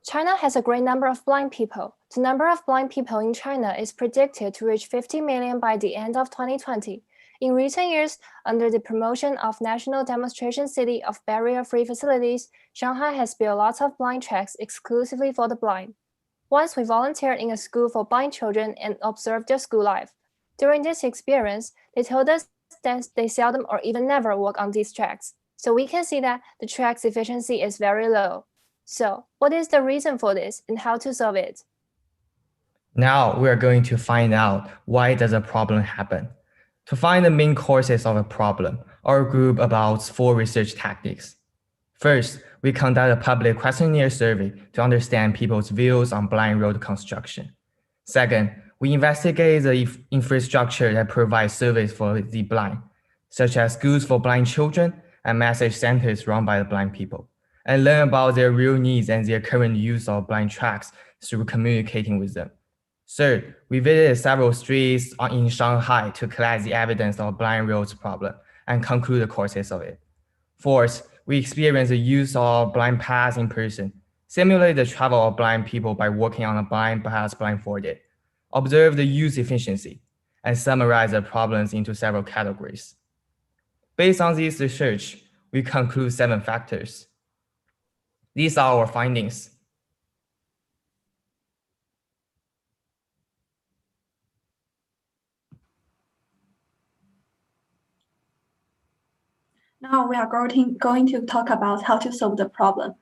China has a great number of blind people. The number of blind people in China is predicted to reach 50 million by the end of 2020. In recent years, under the promotion of National Demonstration City of Barrier-Free Facilities, Shanghai has built lots of blind tracks exclusively for the blind. Once we volunteered in a school for blind children and observed their school life. During this experience, they told us that they seldom or even never walk on these tracks. So we can see that the track's efficiency is very low. So, what is the reason for this and how to solve it? Now we are going to find out why does a problem happen. To find the main causes of a problem, our group adopts 4 research techniques. First, we conduct a public questionnaire survey to understand people's views on blind road construction. Second, we investigate the infrastructure that provides service for the blind, such as schools for blind children and message centers run by the blind people, and learn about their real needs and their current use of blind tracks through communicating with them. Third, we visited several streets in Shanghai to collect the evidence of blind roads problem and conclude the causes of it. Fourth, we experienced the use of blind paths in person, simulate the travel of blind people by walking on a blind path blindfolded, observe the use efficiency, and summarize the problems into several categories. Based on this research, we conclude 7 factors. These are our findings. Now we are going to talk about how to solve the problem.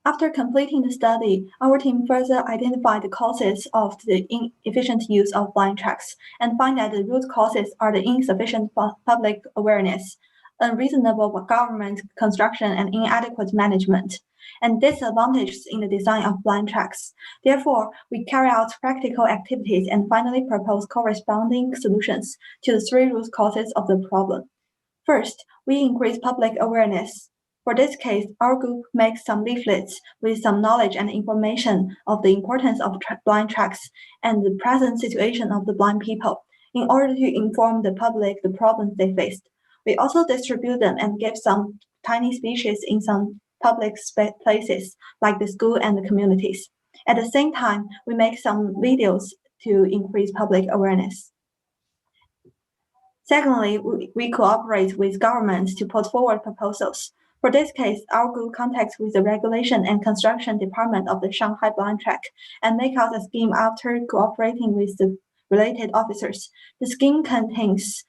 After completing the study, our team further identified the causes of the inefficient use of blind tracks and find that the root causes are the insufficient public awareness, unreasonable government construction, and inadequate management, and disadvantages in the design of blind tracks. Therefore, we carry out practical activities and finally propose corresponding solutions to the 3 root causes of the problem. First, we increase public awareness. For this case, our group makes some leaflets with some knowledge and information of the importance of blind tracks and the present situation of the blind people in order to inform the public the problems they faced. We also distribute them and give some tiny speeches in some public places like the school and the communities. At the same time, we make some videos to increase public awareness. Secondly, we cooperate with governments to put forward proposals. For this case, our group contacts with the Regulation and Construction Department of the Shanghai Blind Track and make out a scheme after cooperating with the related officers. The scheme contains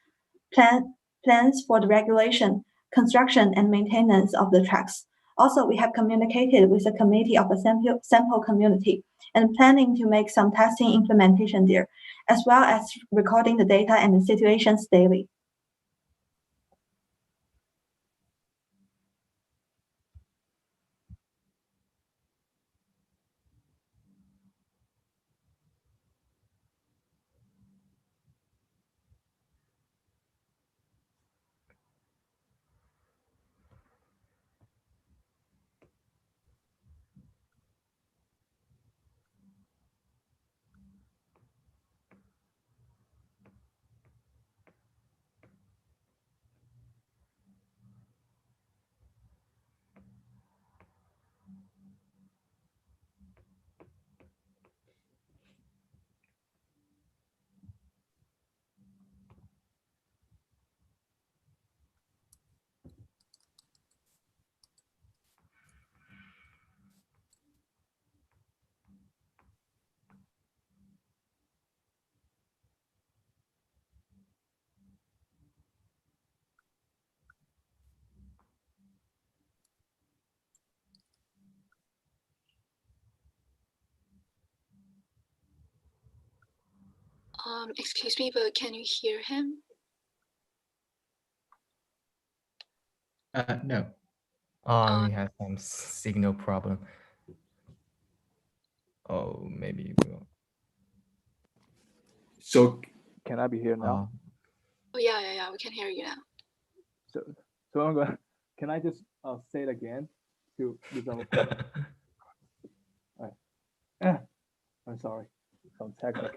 plans for the regulation, construction, and maintenance of the tracks. Also, we have communicated with the committee of the sample community and planning to make some testing implementation there, as well as recording the data and the situations daily. Excuse me, but can you hear him? No. He has some signal problem. Oh, maybe we'll. So can I be here now? Oh yeah, we can hear you now. So I'm going. Can I just say it again to resolve a problem? All right. I'm sorry, some technical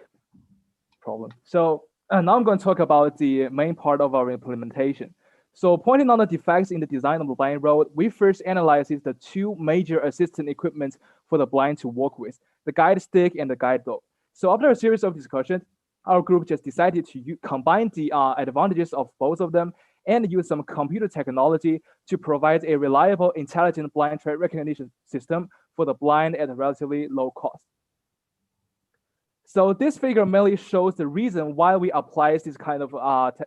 problem. So now I'm going to talk about the main part of our implementation. So pointing on the defects in the design of the blind road, we first analyzed the two major assistant equipment for the blind to work with, the guide stick and the guide dog. So after a series of discussions, our group just decided to combine the advantages of both of them and use some computer technology to provide a reliable, intelligent blind track recognition system for the blind at a relatively low cost. So this figure mainly shows the reason why we apply this kind of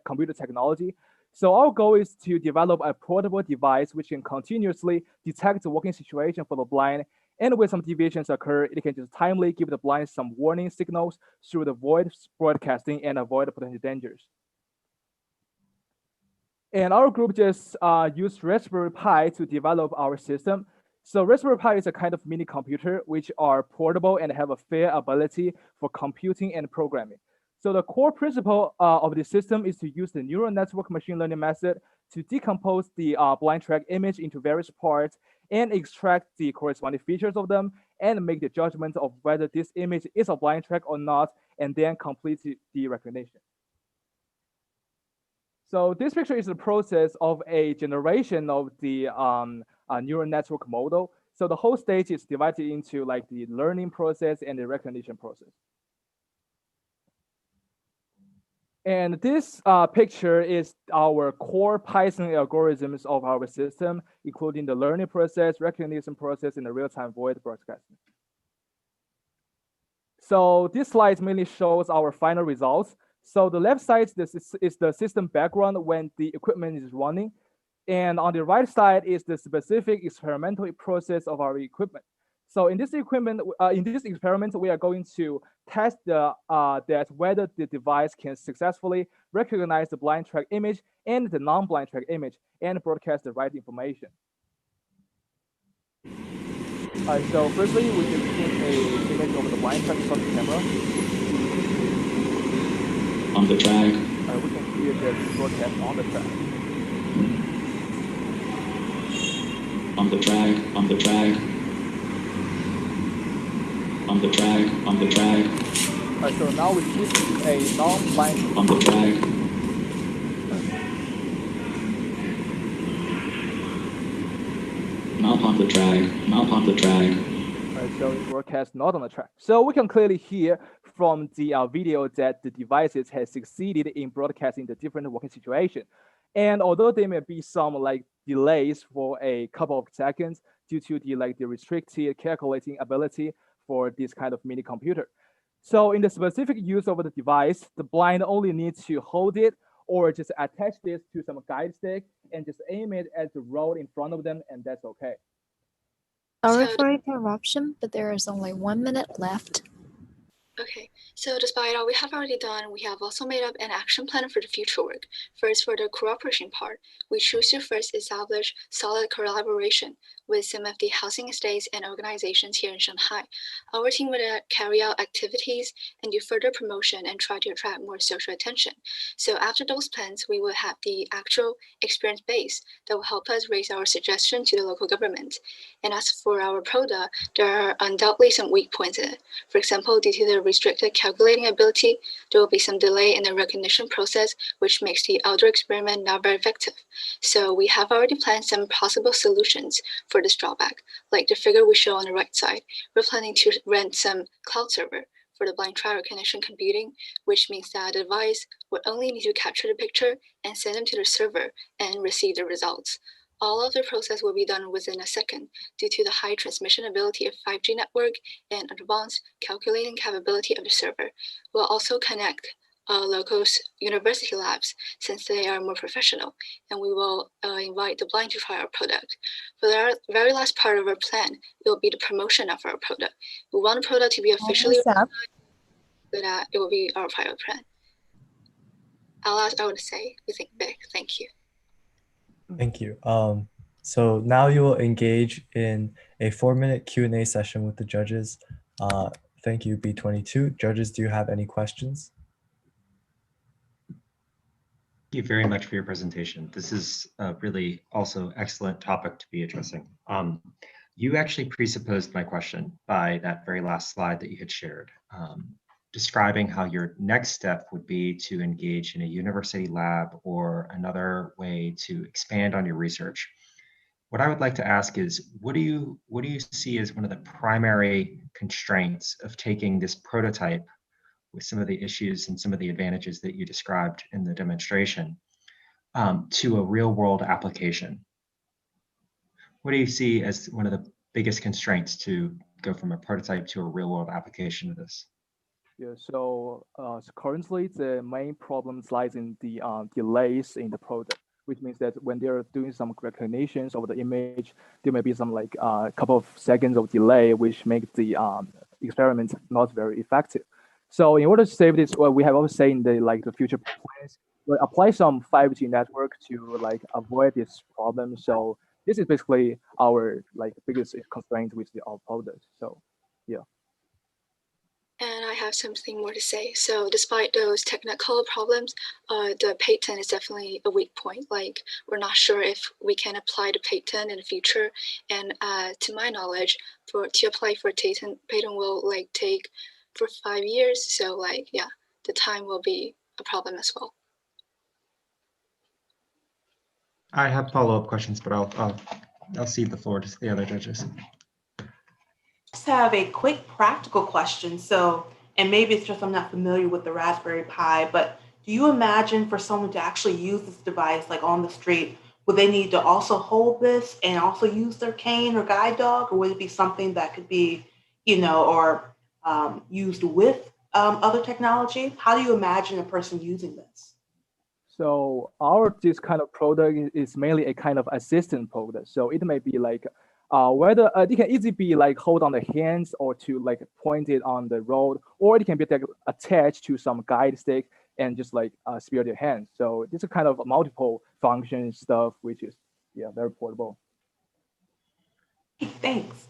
computer technology. So our goal is to develop a portable device which can continuously detect the walking situation for the blind, and when some deviations occur, it can just timely give the blind some warning signals through the voice broadcasting and avoid potential dangers. And our group just used Raspberry Pi to develop our system. So Raspberry Pi is a kind of mini computer which are portable and have a fair ability for computing and programming. So the core principle of the system is to use the neural network machine learning method to decompose the blind track image into various parts and extract the corresponding features of them and make the judgment of whether this image is a blind track or not, and then complete the recognition. So this picture is the process of a generation of the neural network model. So the whole stage is divided into like the learning process and the recognition process. And this picture is our core Python algorithms of our system, including the learning process, recognition process, and the real-time voice broadcasting. So this slide mainly shows our final results. So the left side is the system background when the equipment is running. And on the right side is the specific experimental process of our equipment. So in this experiment, we are going to test that whether the device can successfully recognize the blind track image and the non-blind track image and broadcast the right information. So firstly, we just put an image over the blind track from the camera. On the track. We can hear the broadcast on the track. On the track, on the track. On the track, on the track. So now we switch to a non-blind. On the track. Not on the track, not on the track. So it broadcasts not on the track. So we can clearly hear from the video that the devices has succeeded in broadcasting the different working situation. And although there may be some like delays for a couple of seconds due to the restricted calculating ability for this kind of mini computer. So in the specific use of the device, the blind only needs to hold it or just attach this to some guide stick and just aim it at the road in front of them, and that's okay. Sorry for interruption, but there is only 1 minute left. Okay, so despite all we have already done, we have also made up an action plan for the future work. First, for the cooperation part, we choose to first establish solid collaboration with some of the housing estates and organizations here in Shanghai. Our team would carry out activities and do further promotion and try to attract more social attention. So after those plans, we will have the actual experience base that will help us raise our suggestion to the local government. And as for our product, there are undoubtedly some weak points in it. For example, due to the restricted calculating ability, there will be some delay in the recognition process, which makes the outdoor experiment not very effective. So we have already planned some possible solutions for this drawback, like the figure we show on the right side. We're planning to rent some cloud server for the blind track recognition computing, which means that the device would only need to capture the picture and send them to the server and receive the results. All of the process will be done within a second due to the high transmission ability of 5G network and advanced calculating capability of the server. We'll also connect local university labs since they are more professional, and we will invite the blind to try our product. For the very last part of our plan, it will be the promotion of our product. We want the product to be officially So that it will be our pilot plan. I would say we think big. Thank you. Thank you. So now you will engage in a 4-minute Q&A session with the judges. Thank you, B22. Judges, do you have any questions? Thank you very much for your presentation. This is a really also excellent topic to be addressing. You actually presupposed my question by that very last slide that you had shared, describing how your next step would be to engage in a university lab or another way to expand on your research. What I would like to ask is, what do you see as one of the primary constraints of taking this prototype with some of the issues and some of the advantages that you described in the demonstration to a real world application? What do you see as one of the biggest constraints to go from a prototype to a real world application of this? Yeah, so currently the main problem lies in the delays in the product, which means that when they're doing some recognitions of the image, there may be some like a couple of seconds of delay, which make the experiment not very effective. So in order to save this, well, we have also said in the future plans, we'll apply some 5G network to avoid this problem. So this is basically our biggest constraint with our product. So yeah. And I have something more to say. So despite those technical problems, the patent is definitely a weak point. Like, we're not sure if we can apply the patent in the future. And to my knowledge, to apply for a patent will take for 5 years. So yeah, the time will be a problem as well. I have follow-up questions, but I'll cede the floor to the other judges. Just have a quick practical question. So, and maybe it's just I'm not familiar with the Raspberry Pi, but do you imagine for someone to actually use this device like on the street, would they need to also hold this and also use their cane or guide dog, or would it be something that could be, or used with other technology? How do you imagine a person using this? So this kind of product is mainly a kind of assistant product. So it may be whether it can easily be hold on the hands or to point it on the road, or it can be attached to some guide stick and just steer your hands. So it's a kind of multiple function stuff, which is very portable. Thanks.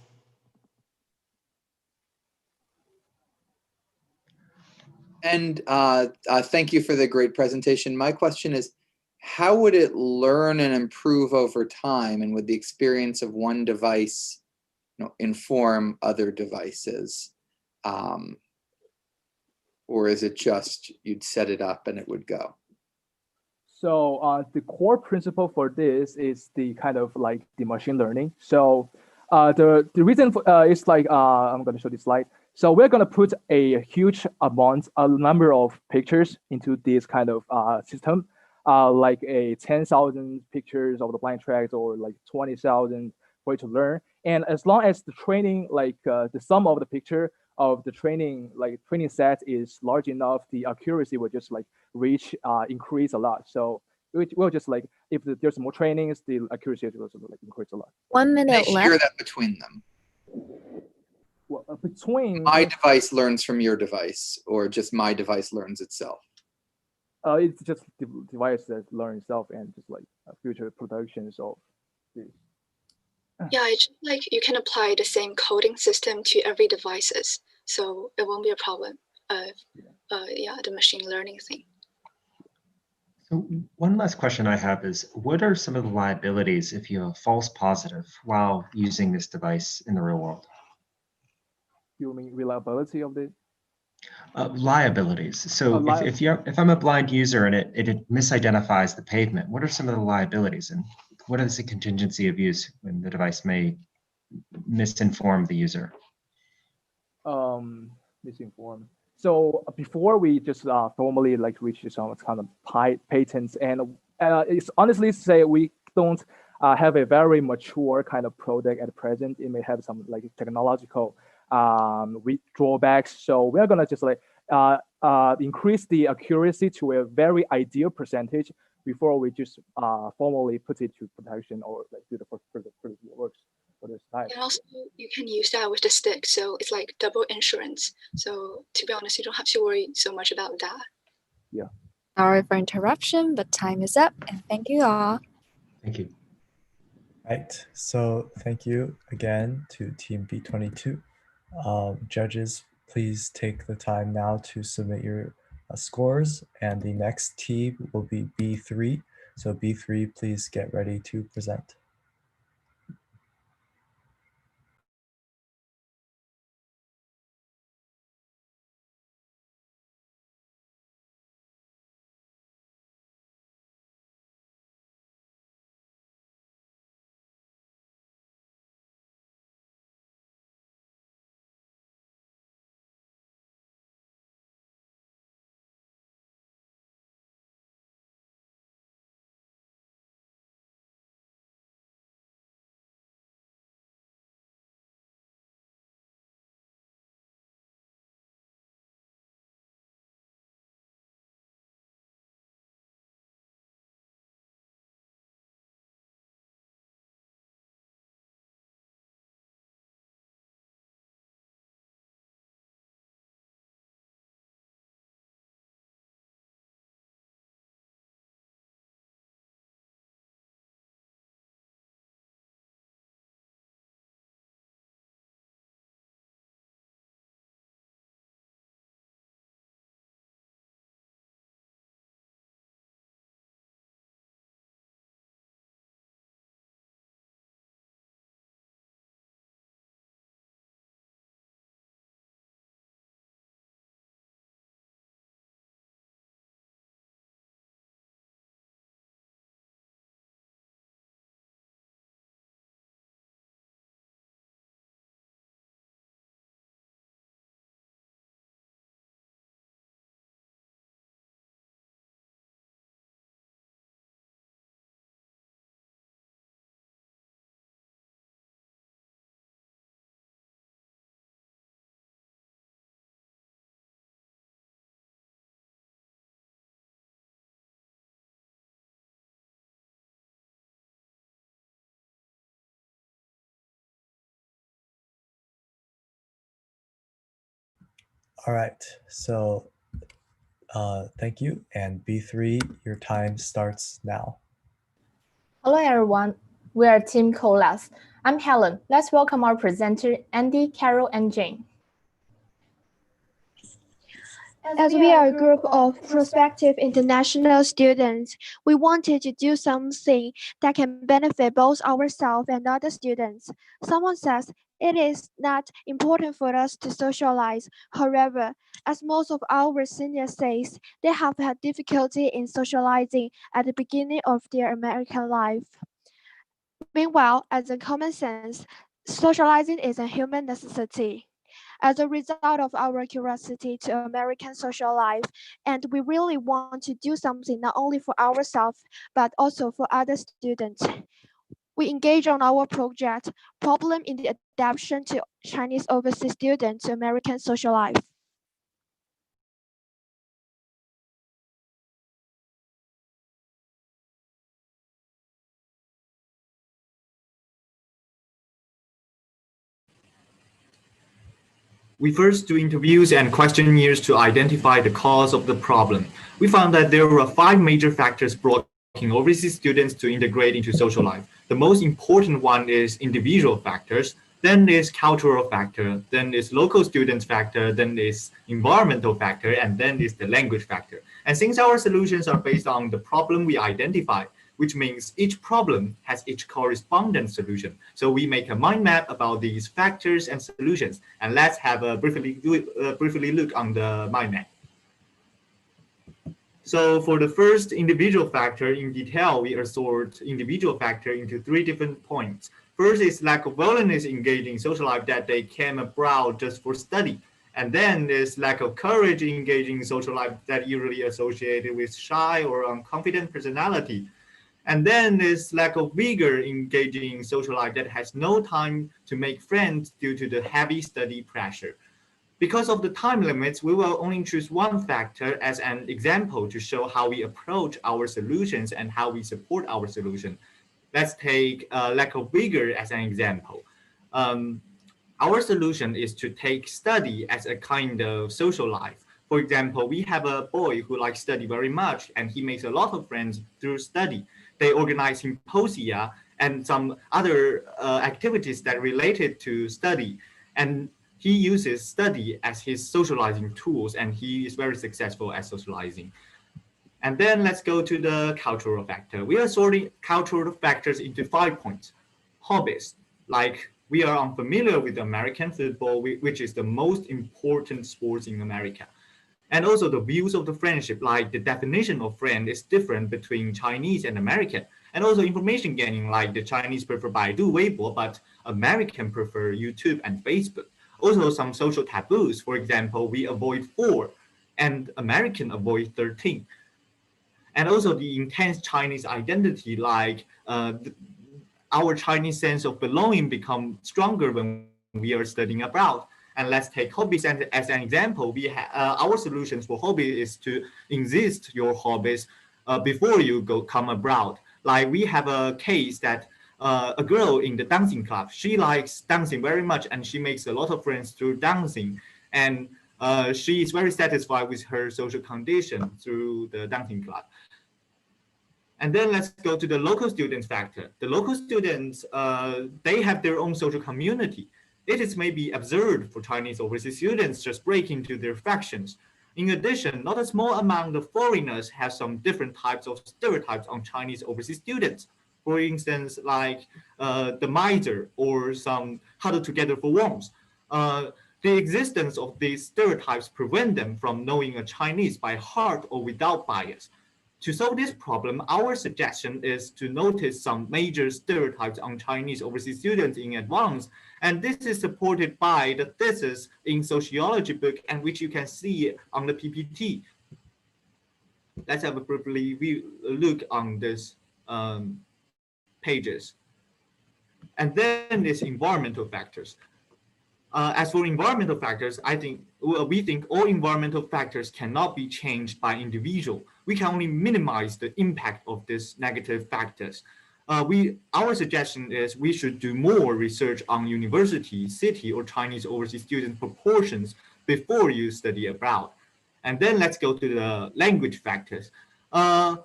And thank you for the great presentation. My question is, how would it learn and improve over time? And would the experience of one device inform other devices? Or is it just you'd set it up and it would go? So the core principle for this is the kind of the machine learning. So the reason for is I'm going to show this slide. So we're going to put a huge number of pictures into this kind of system, like 10,000 pictures of the blind tracks or 20,000 for it to learn. And as long as the training, the sum of the picture of the training set is large enough, the accuracy will just increase a lot. So it will just if there's more trainings, the accuracy will increase a lot. 1 minute They left. share that between them. Well, between my device learns from your device, or just my device learns itself? It's just the device that learns itself and just future productions of this. Yeah, it's just you can apply the same coding system to every devices, so it won't be a problem of the machine learning thing. So one last question I have is, what are some of the liabilities if you have a false positive while using this device in the real world? You mean reliability of the? Liabilities. So if I'm a blind user and it misidentifies the pavement, what are some of the liabilities, and what is the contingency of use when the device may misinform the user? Misinform. So before we just formally reach some kind of patents, and it's honestly say we don't have a very mature kind of product at present. It may have some technological drawbacks. So we're gonna just increase the accuracy to a very ideal percentage before we just formally put it to production or do the first works for this. And also, you can use that with the stick, so it's like double insurance. So to be honest, you don't have to worry so much about that. Yeah. Sorry for interruption, but time is up, and thank you all. Thank you. Right. So thank you again to Team B22. Judges, please take the time now to submit your scores, and the next team will be B3. So B3, please get ready to present. All right, so thank you. And B3, your time starts now. Hello, everyone. We are Team Colas. I'm Helen. Let's welcome our presenter, Andy, Carol, and Jane. As we are a group of prospective international students, we wanted to do something that can benefit both ourselves and other students. Someone says it is not important for us to socialize. However, as most of our seniors say, they have had difficulty in socializing at the beginning of their American life. Meanwhile, as a common sense, socializing is a human necessity. As a result of our curiosity to American social life, and we really want to do something not only for ourselves, but also for other students. We engage on our project, Problem in the Adaptation to Chinese Overseas Students to American Social Life. We first do interviews and questionnaires to identify the cause of the problem. We found that there were 5 major factors blocking overseas students to integrate into social life. The most important one is individual factors, then is cultural factor, then is local students factor, then is environmental factor, and then is the language factor. And since our solutions are based on the problem we identify, which means each problem has each correspondent solution. So we make a mind map about these factors and solutions. And let's have a briefly look on the mind map. So for the first individual factor in detail, we assort individual factor into 3 different points. First is lack of willingness engaging social life that they came abroad just for study. And then there's lack of courage engaging social life that usually associated with shy or unconfident personality. And then there's lack of vigor engaging in social life that has no time to make friends due to the heavy study pressure. Because of the time limits, we will only choose one factor as an example to show how we approach our solutions and how we support our solution. Let's take lack of vigor as an example. Our solution is to take study as a kind of social life. For example, we have a boy who likes study very much, and he makes a lot of friends through study. They organize symposia and some other activities that related to study. And he uses study as his socializing tools, and he is very successful at socializing. And then let's go to the cultural factor. We are sorting cultural factors into 5 points. Hobbies, like we are unfamiliar with American football, which is the most important sport in America. And also the views of the friendship, like the definition of friend is different between Chinese and American. And also information gaining, like the Chinese prefer Baidu, Weibo, but American prefer YouTube and Facebook. Also some social taboos, for example, we avoid 4 and American avoid 13. And also the intense Chinese identity, like our Chinese sense of belonging become stronger when we are studying abroad. And let's take hobbies as an example. Our solutions for hobby is to exist your hobbies before you come abroad. Like we have a case that a girl in the dancing club, she likes dancing very much and she makes a lot of friends through dancing. And she is very satisfied with her social condition through the dancing club. And then let's go to the local students factor. The local students, they have their own social community. It is maybe absurd for Chinese overseas students just break into their factions. In addition, not a small amount of foreigners have some different types of stereotypes on Chinese overseas students. For instance, like the miser or some huddled together for warmth. The existence of these stereotypes prevent them from knowing a Chinese by heart or without bias. To solve this problem, our suggestion is to notice some major stereotypes on Chinese overseas students in advance, and this is supported by the thesis in sociology book, and which you can see on the PPT. Let's have a briefly look on these pages. And then there's environmental factors. As for environmental factors, we think all environmental factors cannot be changed by individual. We can only minimize the impact of these negative factors. Our suggestion is we should do more research on university, city, or Chinese overseas student proportions before you study abroad. And then let's go to the language factors. Most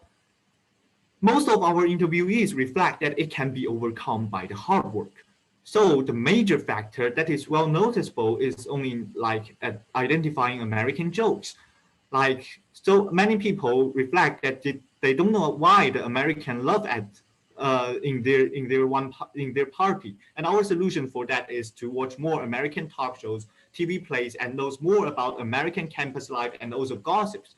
of our interviewees reflect that it can be overcome by the hard work. So the major factor that is well noticeable is only like identifying American jokes. Like, so many people reflect that they don't know why the American love at in their party. And our solution for that is to watch more American talk shows, TV plays, and knows more about American campus life and also gossips.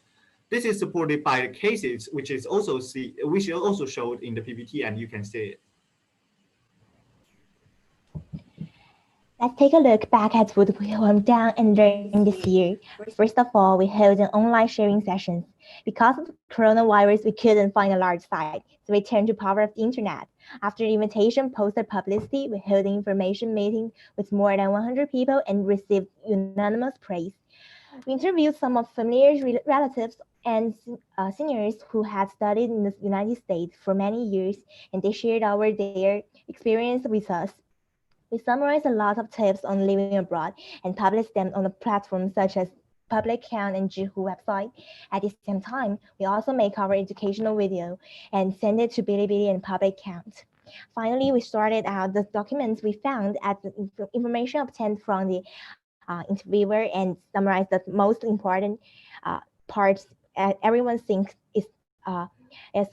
This is supported by the cases, which also showed in the PPT, and you can see it. Let's take a look back at what we have done and learned this year. First of all, we held an online sharing sessions. Because of coronavirus, we couldn't find a large site, so we turned to power of the internet. After invitation poster publicity, we held an information meeting with more than 100 people and received unanimous praise. We interviewed some of familiar relatives and seniors who had studied in the United States for many years, and they shared their experience with us. We summarized a lot of tips on living abroad and published them on a platform such as Public Account and Zhihu website. At the same time, we also make our educational video and send it to Bilibili and Public Account. Finally, we sorted out the documents we found at the information obtained from the interviewer and summarized the most important parts everyone thinks is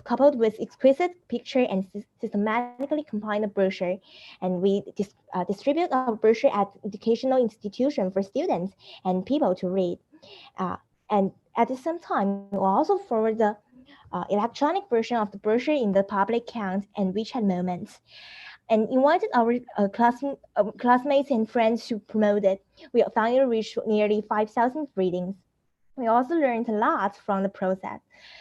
coupled with exquisite picture and systematically combine the brochure. And we distribute our brochure at educational institution for students and people to read. And at the same time, we'll also forward the electronic version of the brochure in the public account and WeChat moments, and invited our classmates and friends to promote it. We finally reached nearly 5,000 readings. We also learned a lot from the process.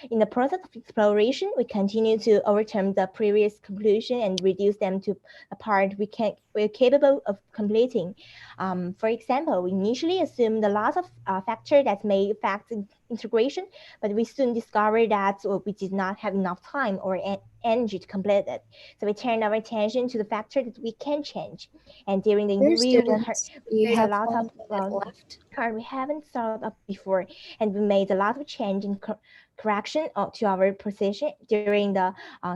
In the process of exploration, we continue to overturn the previous conclusion and reduce them to a part we're capable of completing. For example, we initially assumed the lots of factors that may affect integration, but we soon discovered that we did not have enough time or energy to complete it. So we turned our attention to the factor that we can change. And during the Dear interview, students, we you heard a have lot 1 of minute left. card we haven't thought of before, and we made a lot of change and correction to our position during the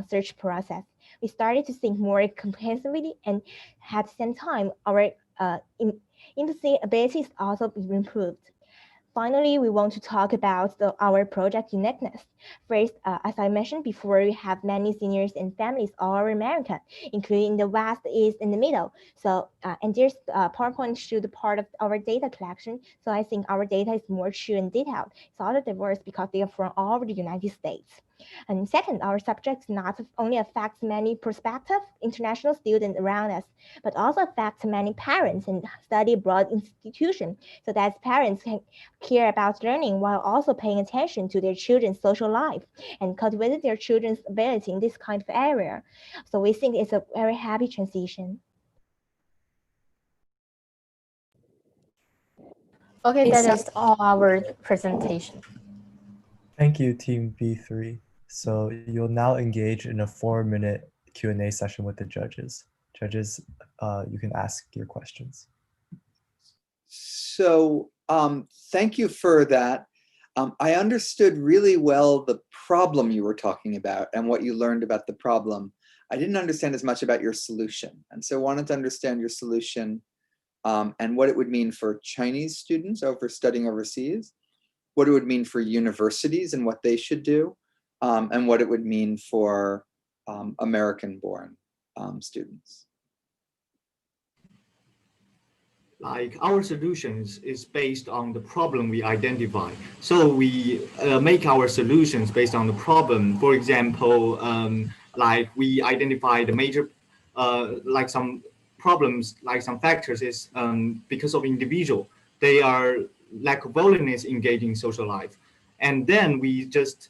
search process. We started to think more comprehensively, and at the same time, our empathy abilities also improved. Finally, we want to talk about our project uniqueness. First, as I mentioned before, we have many seniors and families all over America, including the West, East, and the Middle. So, and there's PowerPoint show the part of our data collection. So I think our data is more true and detailed. It's also diverse because they are from all over the United States. And second, our subjects not only affects many prospective international students around us, but also affects many parents and study abroad institutions, so that parents can care about learning while also paying attention to their children's social life and cultivate their children's ability in this kind of area. So we think it's a very happy transition. Okay, that is all our presentation. Thank you, Team B3. So you'll now engage in a 4-minute Q&A session with the judges. Judges, you can ask your questions. So thank you for that. I understood really well the problem you were talking about and what you learned about the problem. I didn't understand as much about your solution. And so wanted to understand your solution and what it would mean for Chinese students studying overseas, what it would mean for universities and what they should do, and what it would mean for American-born students. Like our solutions is based on the problem we identify. So we make our solutions based on the problem. For example, like we identify the major, like some problems, like some factors is because of individual, they are lack of willingness engaging social life. And then we just,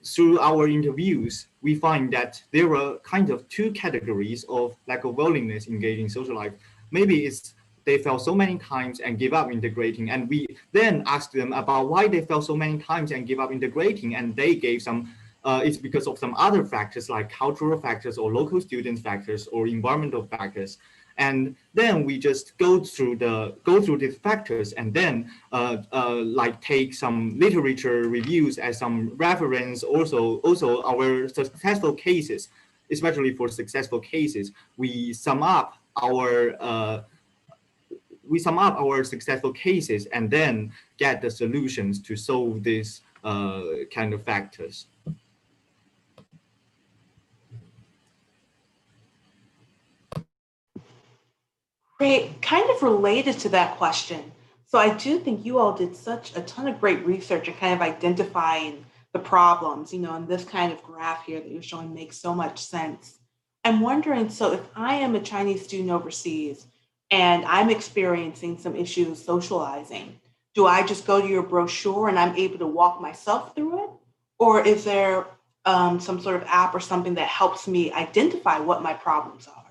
through our interviews, we find that there are kind of two categories of lack of willingness engaging social life. Maybe it's they fail so many times and give up integrating. And we then asked them about why they fail so many times and give up integrating. And they gave some, it's because of some other factors like cultural factors or local student factors or environmental factors. And then we just go through these factors and then like take some literature reviews as some reference. Also our successful cases, especially for successful cases, we sum up our successful cases and then get the solutions to solve these kind of factors. Great, kind of related to that question. So I do think you all did such a ton of great research and kind of identifying the problems, and this kind of graph here that you're showing makes so much sense. I'm wondering, so if I am a Chinese student overseas and I'm experiencing some issues socializing, do I just go to your brochure and I'm able to walk myself through it? Or is there some sort of app or something that helps me identify what my problems are?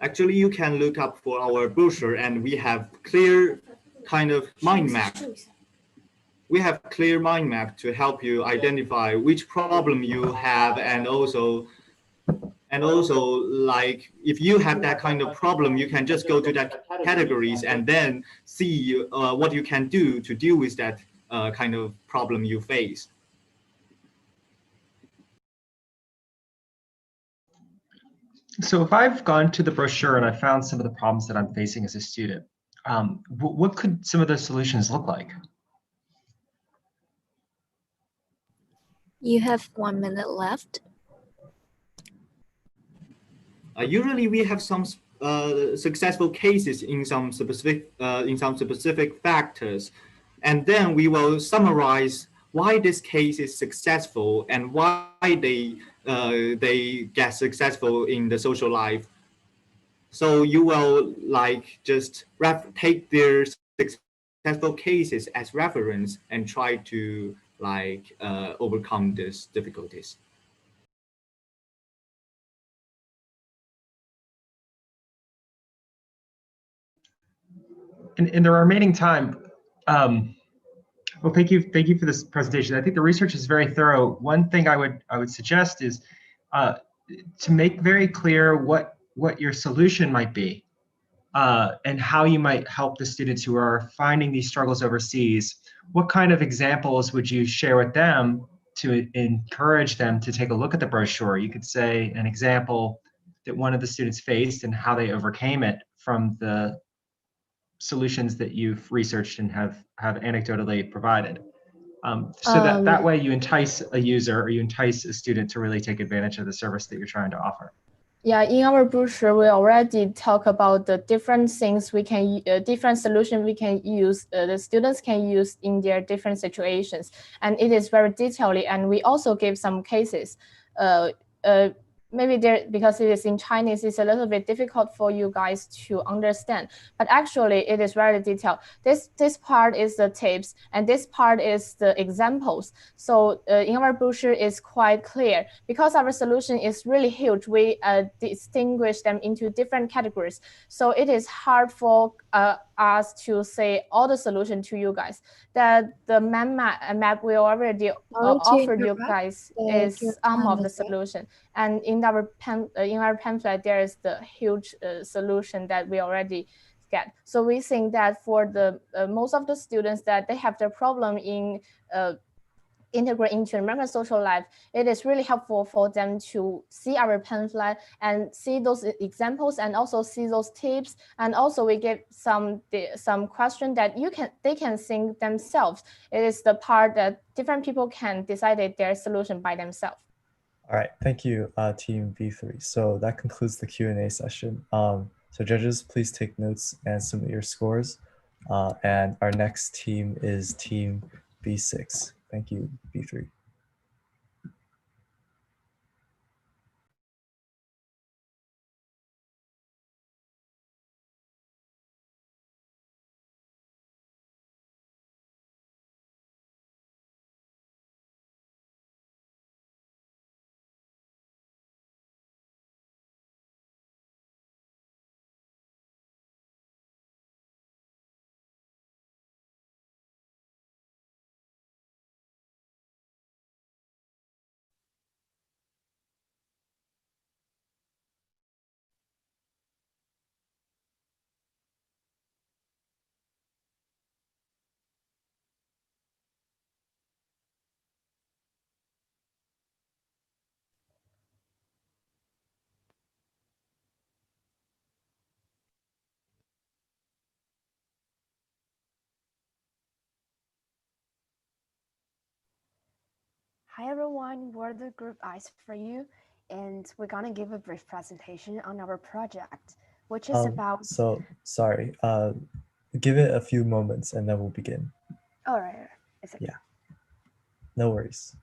Actually, you can look up for our brochure and we have clear kind of mind map. We have clear mind map to help you identify which problem you have, and also like if you have that kind of problem, you can just go to that categories and then see what you can do to deal with that kind of problem you face. So if I've gone to the brochure and I found some of the problems that I'm facing as a student, what could some of those solutions look like? You have 1 minute left. Usually we have some successful cases in some specific factors, and then we will summarize why this case is successful and why they get successful in the social life. So you will like just take their successful cases as reference and try to like overcome these difficulties. In the remaining time, well, thank you for this presentation. I think the research is very thorough. One thing I would suggest is to make very clear what your solution might be, and how you might help the students who are finding these struggles overseas. What kind of examples would you share with them to encourage them to take a look at the brochure? You could say an example that one of the students faced and how they overcame it from the solutions that you've researched and have anecdotally provided. So that way you entice a user or you entice a student to really take advantage of the service that you're trying to offer. Yeah, in our brochure, we already talk about the different things we can, different solutions we can use, the students can use in their different situations. And it is very detailed. And we also give some cases. Maybe because it is in Chinese, it's a little bit difficult for you guys to understand. But actually, it is very detailed. This part is the tips, and this part is the examples. So in our brochure is quite clear. Because our solution is really huge, we distinguish them into different categories. So it is hard for us to say all the solution to you guys. That the map we already offered you guys is some of the solution. And in our pamphlet, there is the huge solution that we already get. So we think that for the most of the students that they have the problem in integrate into American social life, it is really helpful for them to see our pamphlet and see those examples and also see those tips. And also we give some question that they can think themselves. It is the part that different people can decide their solution by themselves. All right, thank you, Team B3. So that concludes the Q&A session. So judges, please take notes and submit your scores. And our next team is Team B6. Thank you, B3. Hi everyone, we're the group Eyes for You, and we're gonna give a brief presentation on our project, which is about... So, sorry, give it a few moments and then we'll begin. All right, it's okay. Yeah, no worries.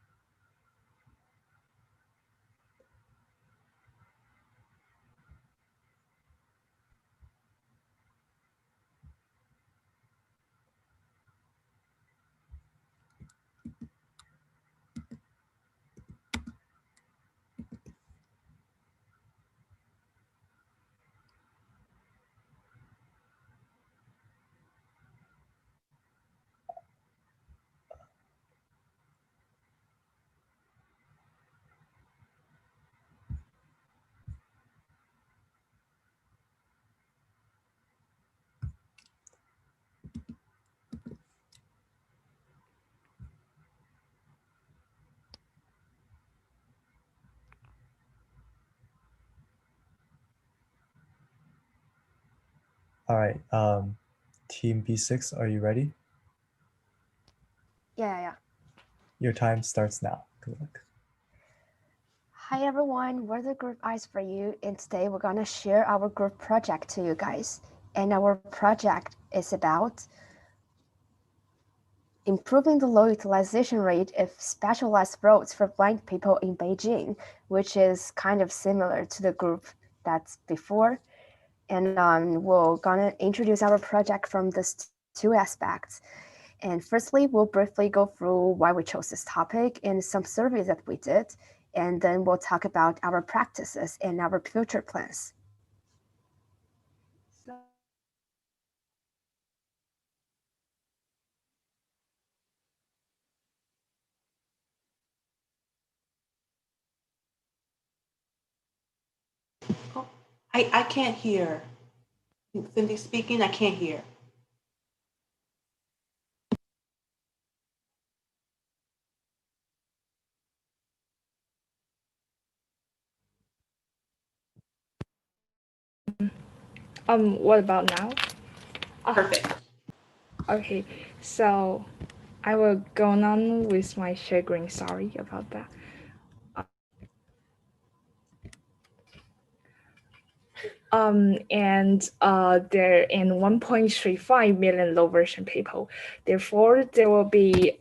All right, Team B6, are you ready? Yeah. Your time starts now. Good luck. Hi everyone, we're the group Eyes for You, and today we're gonna share our group project to you guys. And our project is about improving the low utilization rate of specialized roads for blind people in Beijing, which is kind of similar to the group that's before. And we're gonna introduce our project from these two aspects. And firstly, we'll briefly go through why we chose this topic and some surveys that we did. And then we'll talk about our practices and our future plans. I can't hear. Cindy speaking, I can't hear. What about now? Perfect. Okay, so I will go on with my sharing. Sorry about that. There in 1.35 million low version people. Therefore, there will be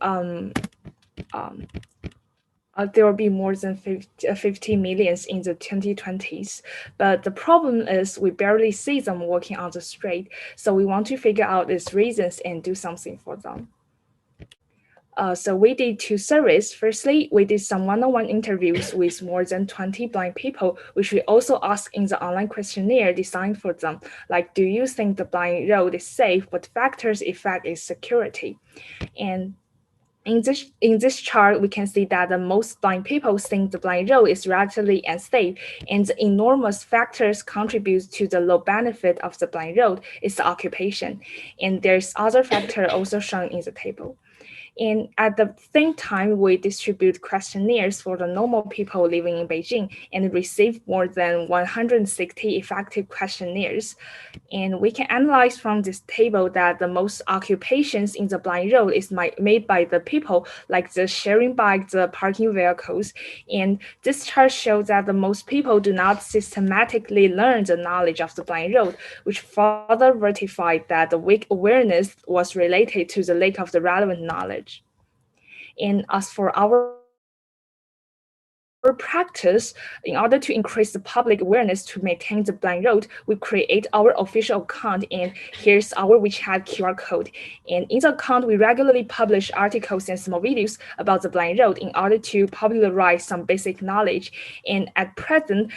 more than 50 millions in the 2020s. But the problem is we barely see them walking on the street. So we want to figure out these reasons and do something for them. So we did two surveys. Firstly, we did some one-on-one interviews with more than 20 blind people, which we also asked in the online questionnaire designed for them. Like, do you think the blind road is safe? What factors affect its security? And in this chart, we can see that the most blind people think the blind road is relatively unsafe, and the enormous factors contribute to the low benefit of the blind road is the occupation. And there's other factor also shown in the table. And at the same time, we distribute questionnaires for the normal people living in Beijing and receive more than 160 effective questionnaires. And we can analyze from this table that the most occupations in the blind road is made by the people, like the sharing bike, the parking vehicles. And this chart shows that the most people do not systematically learn the knowledge of the blind road, which further verified that the weak awareness was related to the lack of the relevant knowledge. And as for our practice, in order to increase the public awareness to maintain the blind road, we create our official account, and here's our WeChat QR code. And in the account, we regularly publish articles and small videos about the blind road in order to popularize some basic knowledge. And at present,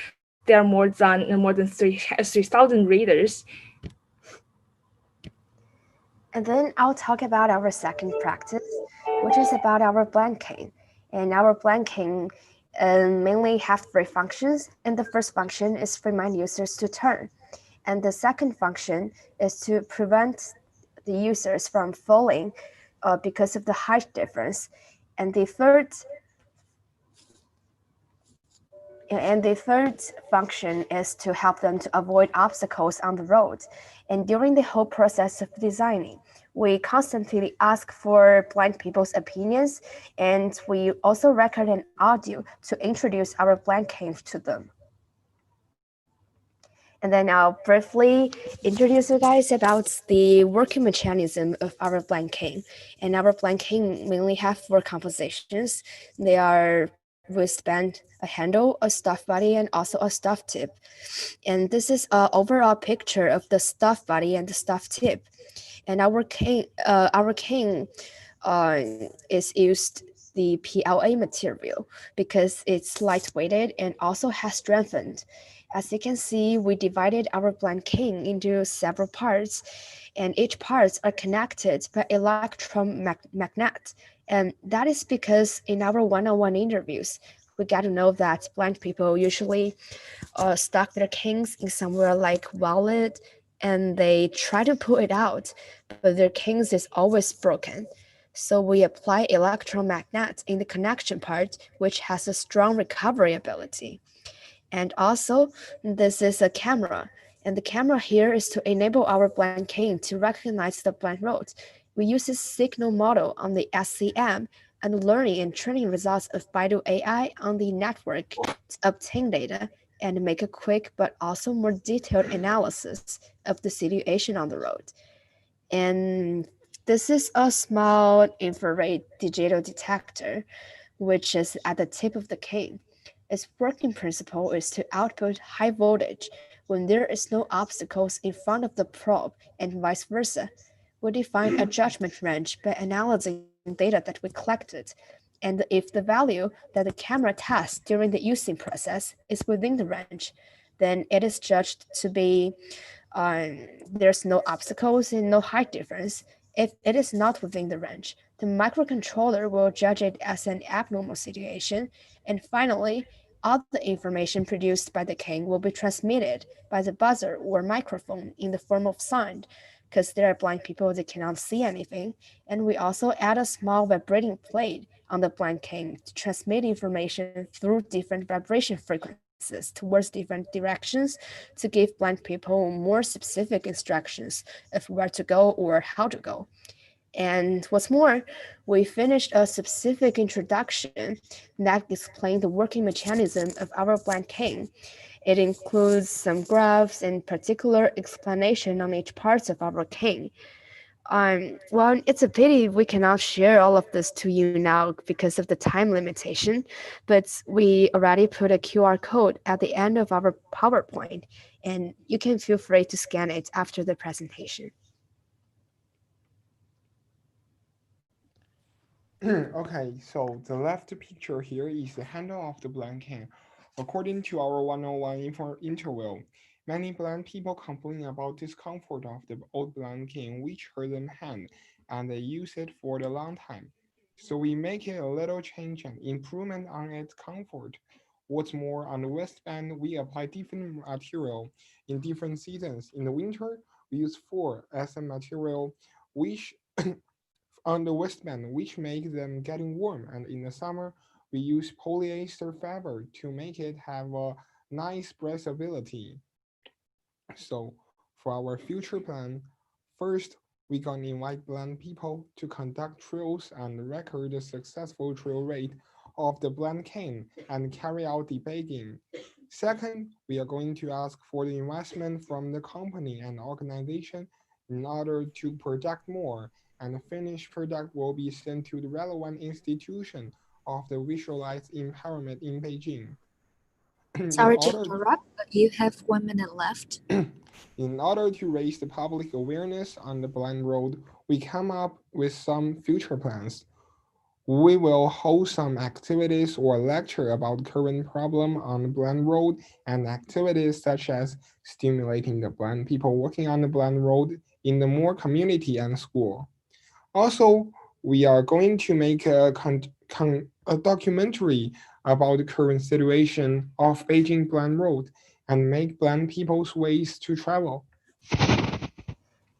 there are more than 3,000 readers. And then I'll talk about our second practice, which is about our blind cane. And our blind cane mainly have three functions. And the first function is to remind users to turn. And the second function is to prevent the users from falling because of the height difference. And the third function is to help them to avoid obstacles on the road. And during the whole process of designing, we constantly ask for blind people's opinions, and we also record an audio to introduce our blind cane to them. And then I'll briefly introduce you guys about the working mechanism of our blind cane. And our blind cane mainly have four compositions. They are wristband, a handle, a stuffed body, and also a stuffed tip. And this is an overall picture of the stuffed body and the stuffed tip. And our cane is used the PLA material because it's lightweighted and also has strengthened. As you can see, we divided our blind cane into several parts, and each parts are connected by electromagnet. And that is because in our one-on-one interviews, we got to know that blind people usually stuck their canes in somewhere like wallet, and they try to pull it out, but their canes is always broken. So we apply electromagnet in the connection part, which has a strong recovery ability. And also, this is a camera. And the camera here is to enable our blind cane to recognize the blind road. We use a signal model on the SCM and learning and training results of Baidu AI on the network to obtain data and make a quick but also more detailed analysis of the situation on the road. And this is a small infrared digital detector, which is at the tip of the cane. Its working principle is to output high voltage when there is no obstacles in front of the probe and vice versa. We define a judgment range by analyzing data that we collected, and if the value that the camera tests during the using process is within the range, then it is judged to be there's no obstacles and no height difference. If it is not within the range, the microcontroller will judge it as an abnormal situation. And finally, all the information produced by the king will be transmitted by the buzzer or microphone in the form of sound, because there are blind people that cannot see anything. And we also add a small vibrating plate on the blind king to transmit information through different vibration frequencies towards different directions to give blind people more specific instructions of where to go or how to go. And what's more, we finished a specific introduction that explained the working mechanism of our blind king. It includes some graphs and particular explanation on each part of our king. Well, it's a pity we cannot share all of this to you now because of the time limitation, but we already put a QR code at the end of our PowerPoint, and you can feel free to scan it after the presentation. Okay, so the left picture here is the handle of the blind cane. According to our 101 interview, many blind people complain about discomfort of the old blind cane which hurt them hand and they use it for a long time. So we make it a little change and improvement on its comfort. What's more, on the waistband, we apply different material in different seasons. In the winter, we use fur as a material which on the waistband, which make them getting warm. And in the summer, we use polyester fabric to make it have a nice breathability. So for our future plan, first, we gonna invite blind people to conduct trials and record the successful trial rate of the blind cane and carry out debating. Second, we are going to ask for the investment from the company and organization in order to product more, and the finished product will be sent to the relevant institution of the visualized impairment in Beijing. Sorry to interrupt, but you have 1 minute left. In order to raise the public awareness on the blind road, we come up with some future plans. We will hold some activities or lecture about current problem on the blind road and activities such as stimulating the blind people working on the blind road in the more community and school. Also, we are going to make a documentary about the current situation of Beijing Blind Road and make blind people's ways to travel.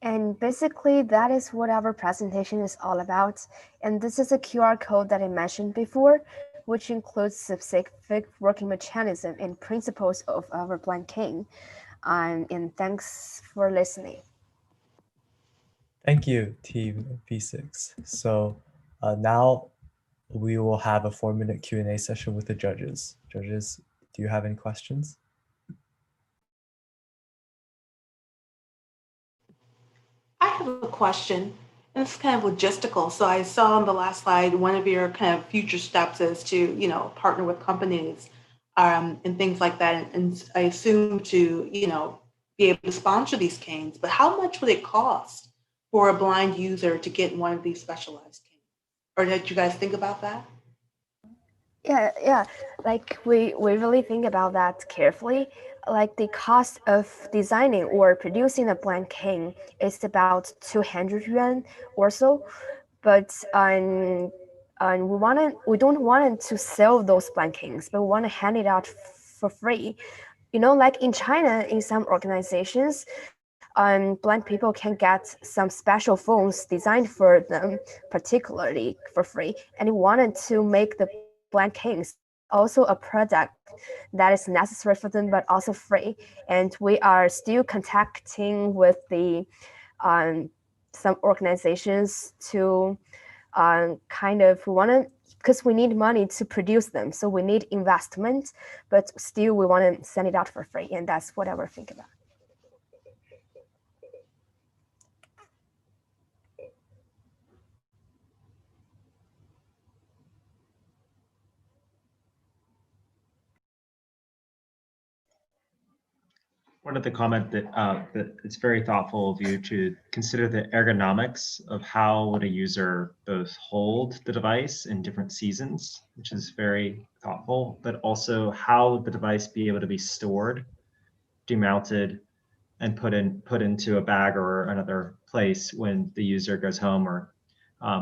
And basically, that is what our presentation is all about. And this is a QR code that I mentioned before, which includes specific working mechanism and principles of our blind king. And thanks for listening. Thank you, Team P6. So now we will have a 4-minute Q&A session with the judges. Judges, do you have any questions? I have a question, and it's kind of logistical. So I saw on the last slide, one of your kind of future steps is to, partner with companies and things like that. And I assume to, be able to sponsor these canes, but how much would it cost for a blind user to get one of these specialized canes? Or did you guys think about that? Yeah. Like we really think about that carefully. Like the cost of designing or producing a blind cane is about 200 yuan or so, but we don't want to sell those blind canes, but we want to hand it out for free. Like in China, in some organizations, blind people can get some special phones designed for them, particularly for free. And we wanted to make the blind canes also a product that is necessary for them, but also free. And we are still contacting with the some organizations to because we need money to produce them, so we need investment, but still we want to send it out for free, and that's what I will think about. wanted to comment that it's very thoughtful of you to consider the ergonomics of how would a user both hold the device in different seasons, which is very thoughtful, but also how the device be able to be stored, demounted, and put into a bag or another place when the user goes home or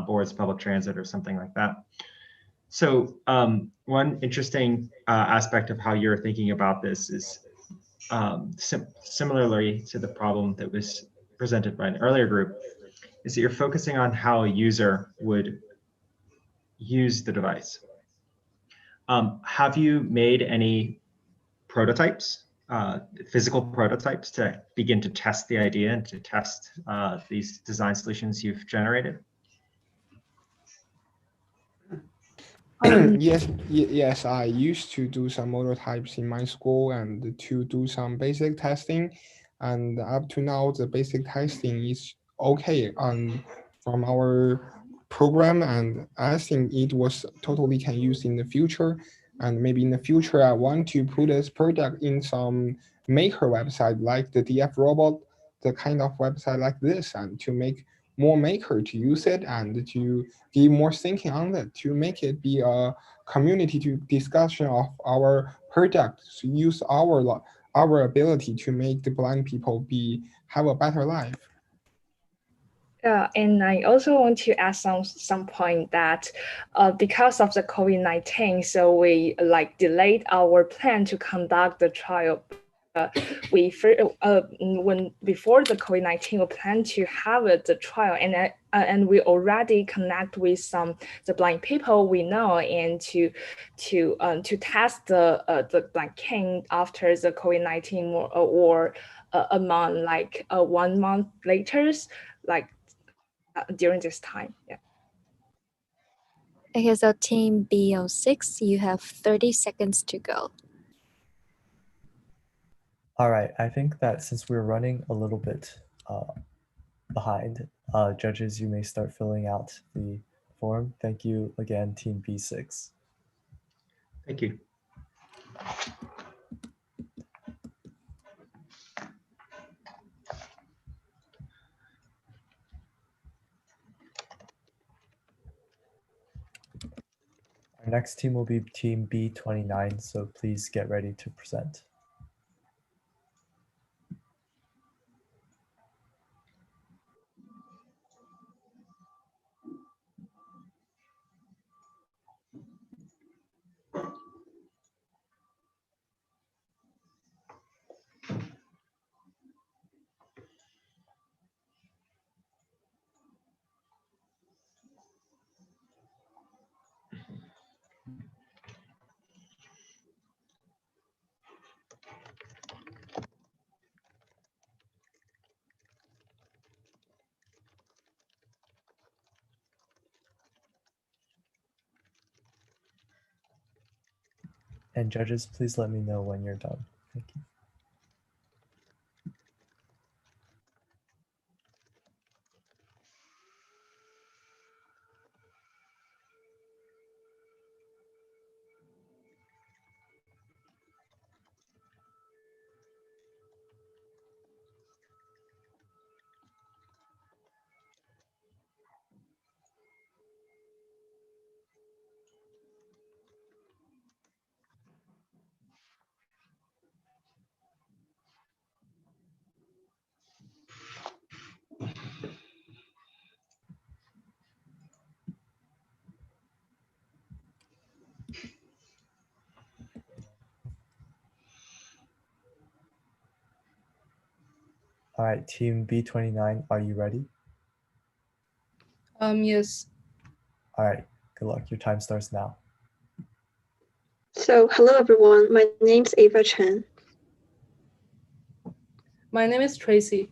boards public transit or something like that. So one interesting aspect of how you're thinking about this is similarly to the problem that was presented by an earlier group, is that you're focusing on how a user would use the device. Have you made any prototypes, physical prototypes, to begin to test the idea and to test these design solutions you've generated? Yes, I used to do some prototypes in my school and to do some basic testing. And up to now, the basic testing is okay from our program. And I think it was totally can use in the future. And maybe in the future, I want to put this product in some maker website like the DF Robot, the kind of website like this, and to make more maker to use it and to give more thinking on it, to make it be a community to discussion of our product, to use our ability to make the blind people have a better life. Yeah, and I also want to add some point that because of the COVID-19, so we delayed our plan to conduct the trial. When before the COVID-19, we planned to have the trial, and we already connect with the blind people we know, and to test the blind king after the COVID-19 or among 1 month later, during this time. Yeah. Okay, so team B06, you have 30 seconds to go. All right, I think that since we're running a little bit behind, judges, you may start filling out the form. Thank you again, team B6. Thank you. Our next team will be team B29, so please get ready to present. And judges, please let me know when you're done. Thank you. All right, team B29, are you ready? Yes. All right, good luck. Your time starts now. So, hello everyone. My name's Ava Chen. My name is Tracy.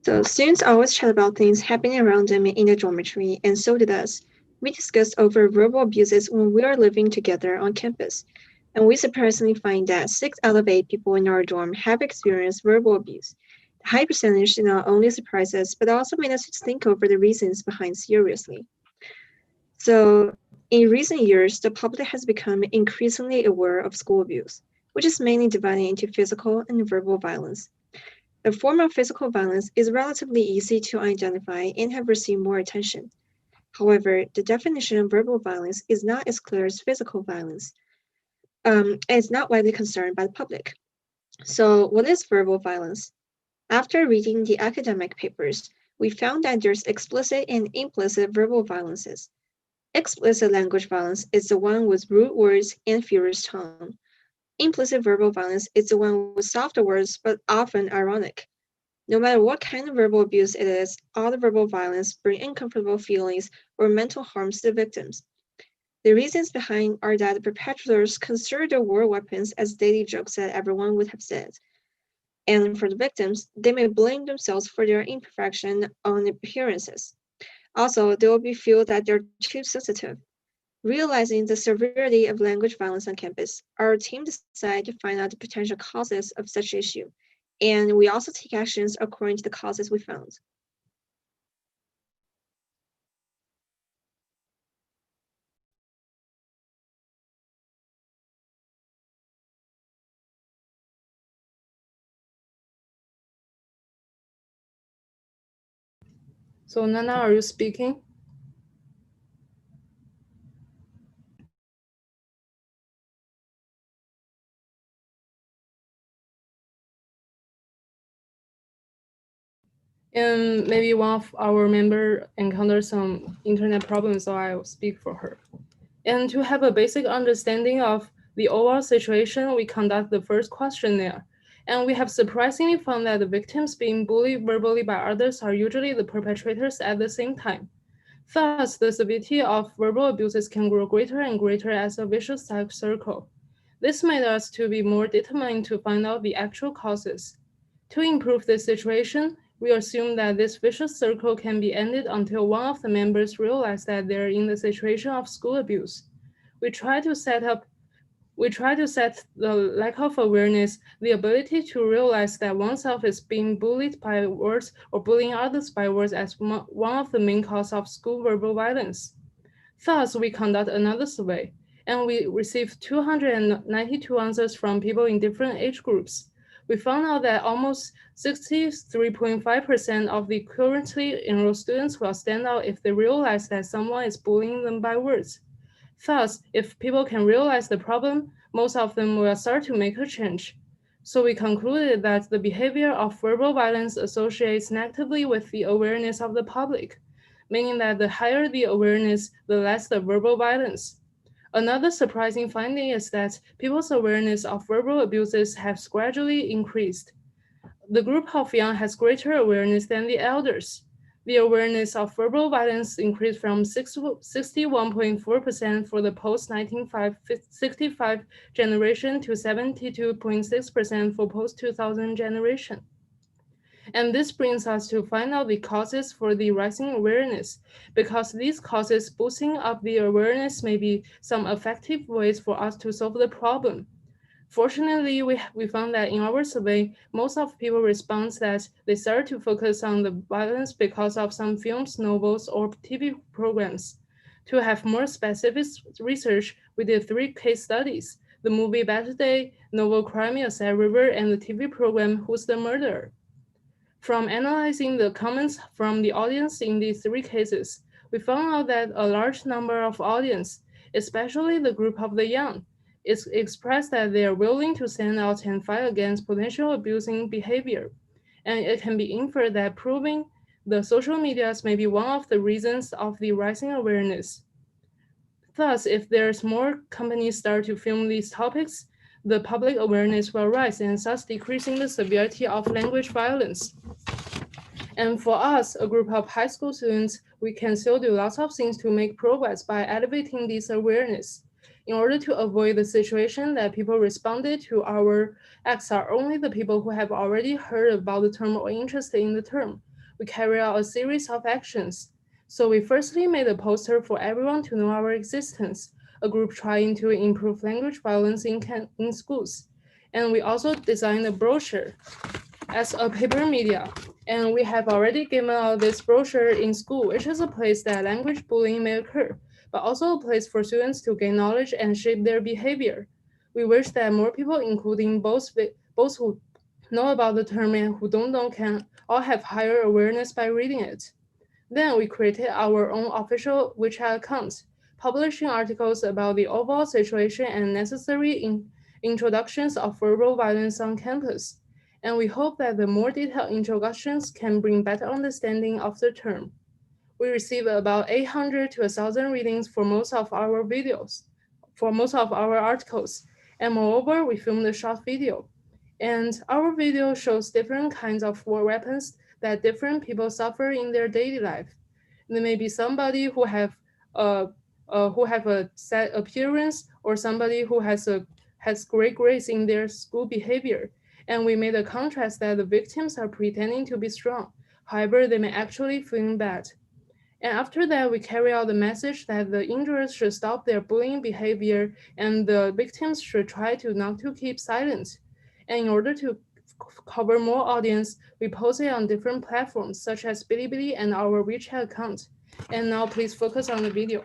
So, students always chat about things happening around them in the dormitory, and so did us. We discussed over verbal abuses when we are living together on campus, and we surprisingly find that 6 out of 8 people in our dorm have experienced verbal abuse. The high percentage did not only surprise us, but also made us think over the reasons behind seriously. So, in recent years, the public has become increasingly aware of school abuse. which is mainly divided into physical and verbal violence. The form of physical violence is relatively easy to identify and have received more attention. However, the definition of verbal violence is not as clear as physical violence, and it's not widely concerned by the public. So, what is verbal violence? After reading the academic papers, we found that there's explicit and implicit verbal violences. Explicit language violence is the one with rude words and furious tone. Implicit verbal violence is the one with softer words but often ironic. No matter what kind of verbal abuse it is, all the verbal violence bring uncomfortable feelings or mental harms to the victims. The reasons behind are that the perpetrators consider their war weapons as daily jokes that everyone would have said. And for the victims, they may blame themselves for their imperfection on appearances. Also, they will be feel that they're too sensitive. Realizing the severity of language violence on campus, our team decided to find out the potential causes of such issue, and we also take actions according to the causes we found. So Nana, are you speaking? And maybe one of our member encountered some internet problems, so I will speak for her. And to have a basic understanding of the overall situation, we conduct the first questionnaire. And we have surprisingly found that the victims being bullied verbally by others are usually the perpetrators at the same time. Thus, the severity of verbal abuses can grow greater and greater as a vicious circle. This made us to be more determined to find out the actual causes. To improve this situation, we assume that this vicious circle can be ended until one of the members realizes that they're in the situation of school abuse. We try to set the lack of awareness, the ability to realize that oneself is being bullied by words or bullying others by words as one of the main causes of school verbal violence. Thus, we conduct another survey, and we received 292 answers from people in different age groups. We found out that almost 63.5% of the currently enrolled students will stand out if they realize that someone is bullying them by words. Thus, if people can realize the problem, most of them will start to make a change. So we concluded that the behavior of verbal violence associates negatively with the awareness of the public, meaning that the higher the awareness, the less the verbal violence. Another surprising finding is that people's awareness of verbal abuses has gradually increased. The group of young has greater awareness than the elders. The awareness of verbal violence increased from 61.4% for the post-1965 generation to 72.6% for post-2000 generation. And this brings us to find out the causes for the rising awareness, because these causes boosting up the awareness may be some effective ways for us to solve the problem. Fortunately, we found that in our survey, most of people respond that they start to focus on the violence because of some films, novels, or TV programs. To have more specific research, we did 3 case studies: the movie Better Day, novel Crime at Sad River, and the TV program Who's the Murderer? From analyzing the comments from the audience in these 3 cases, we found out that a large number of audience, especially the group of the young, is expressed that they are willing to stand out and fight against potential abusing behavior. And it can be inferred that proving the social medias may be one of the reasons of the rising awareness. Thus, if there's more companies start to film these topics, the public awareness will rise and thus decreasing the severity of language violence. And for us, a group of high school students, we can still do lots of things to make progress by elevating this awareness. In order to avoid the situation that people responded to our acts are only the people who have already heard about the term or interested in the term, we carry out a series of actions. So we firstly made a poster for everyone to know our existence, a group trying to improve language violence in schools. And we also designed a brochure as a paper media. And we have already given out this brochure in school, which is a place that language bullying may occur, but also a place for students to gain knowledge and shape their behavior. We wish that more people, including both who know about the term and who don't know, can all have higher awareness by reading it. Then we created our own official WeChat account, publishing articles about the overall situation and necessary introductions of verbal violence on campus. And we hope that the more detailed introductions can bring better understanding of the term. We receive about 800 to 1,000 readings for most of our videos, for most of our articles. And moreover, we filmed a short video. And our video shows different kinds of war weapons that different people suffer in their daily life. There may be somebody who have a sad appearance, or somebody who has great grades in their school behavior. And we made a contrast that the victims are pretending to be strong. However, they may actually feel bad. And after that, we carry out the message that the injured should stop their bullying behavior and the victims should try to not to keep silent. And in order to cover more audience, we post it on different platforms such as Bilibili and our WeChat account. And now please focus on the video.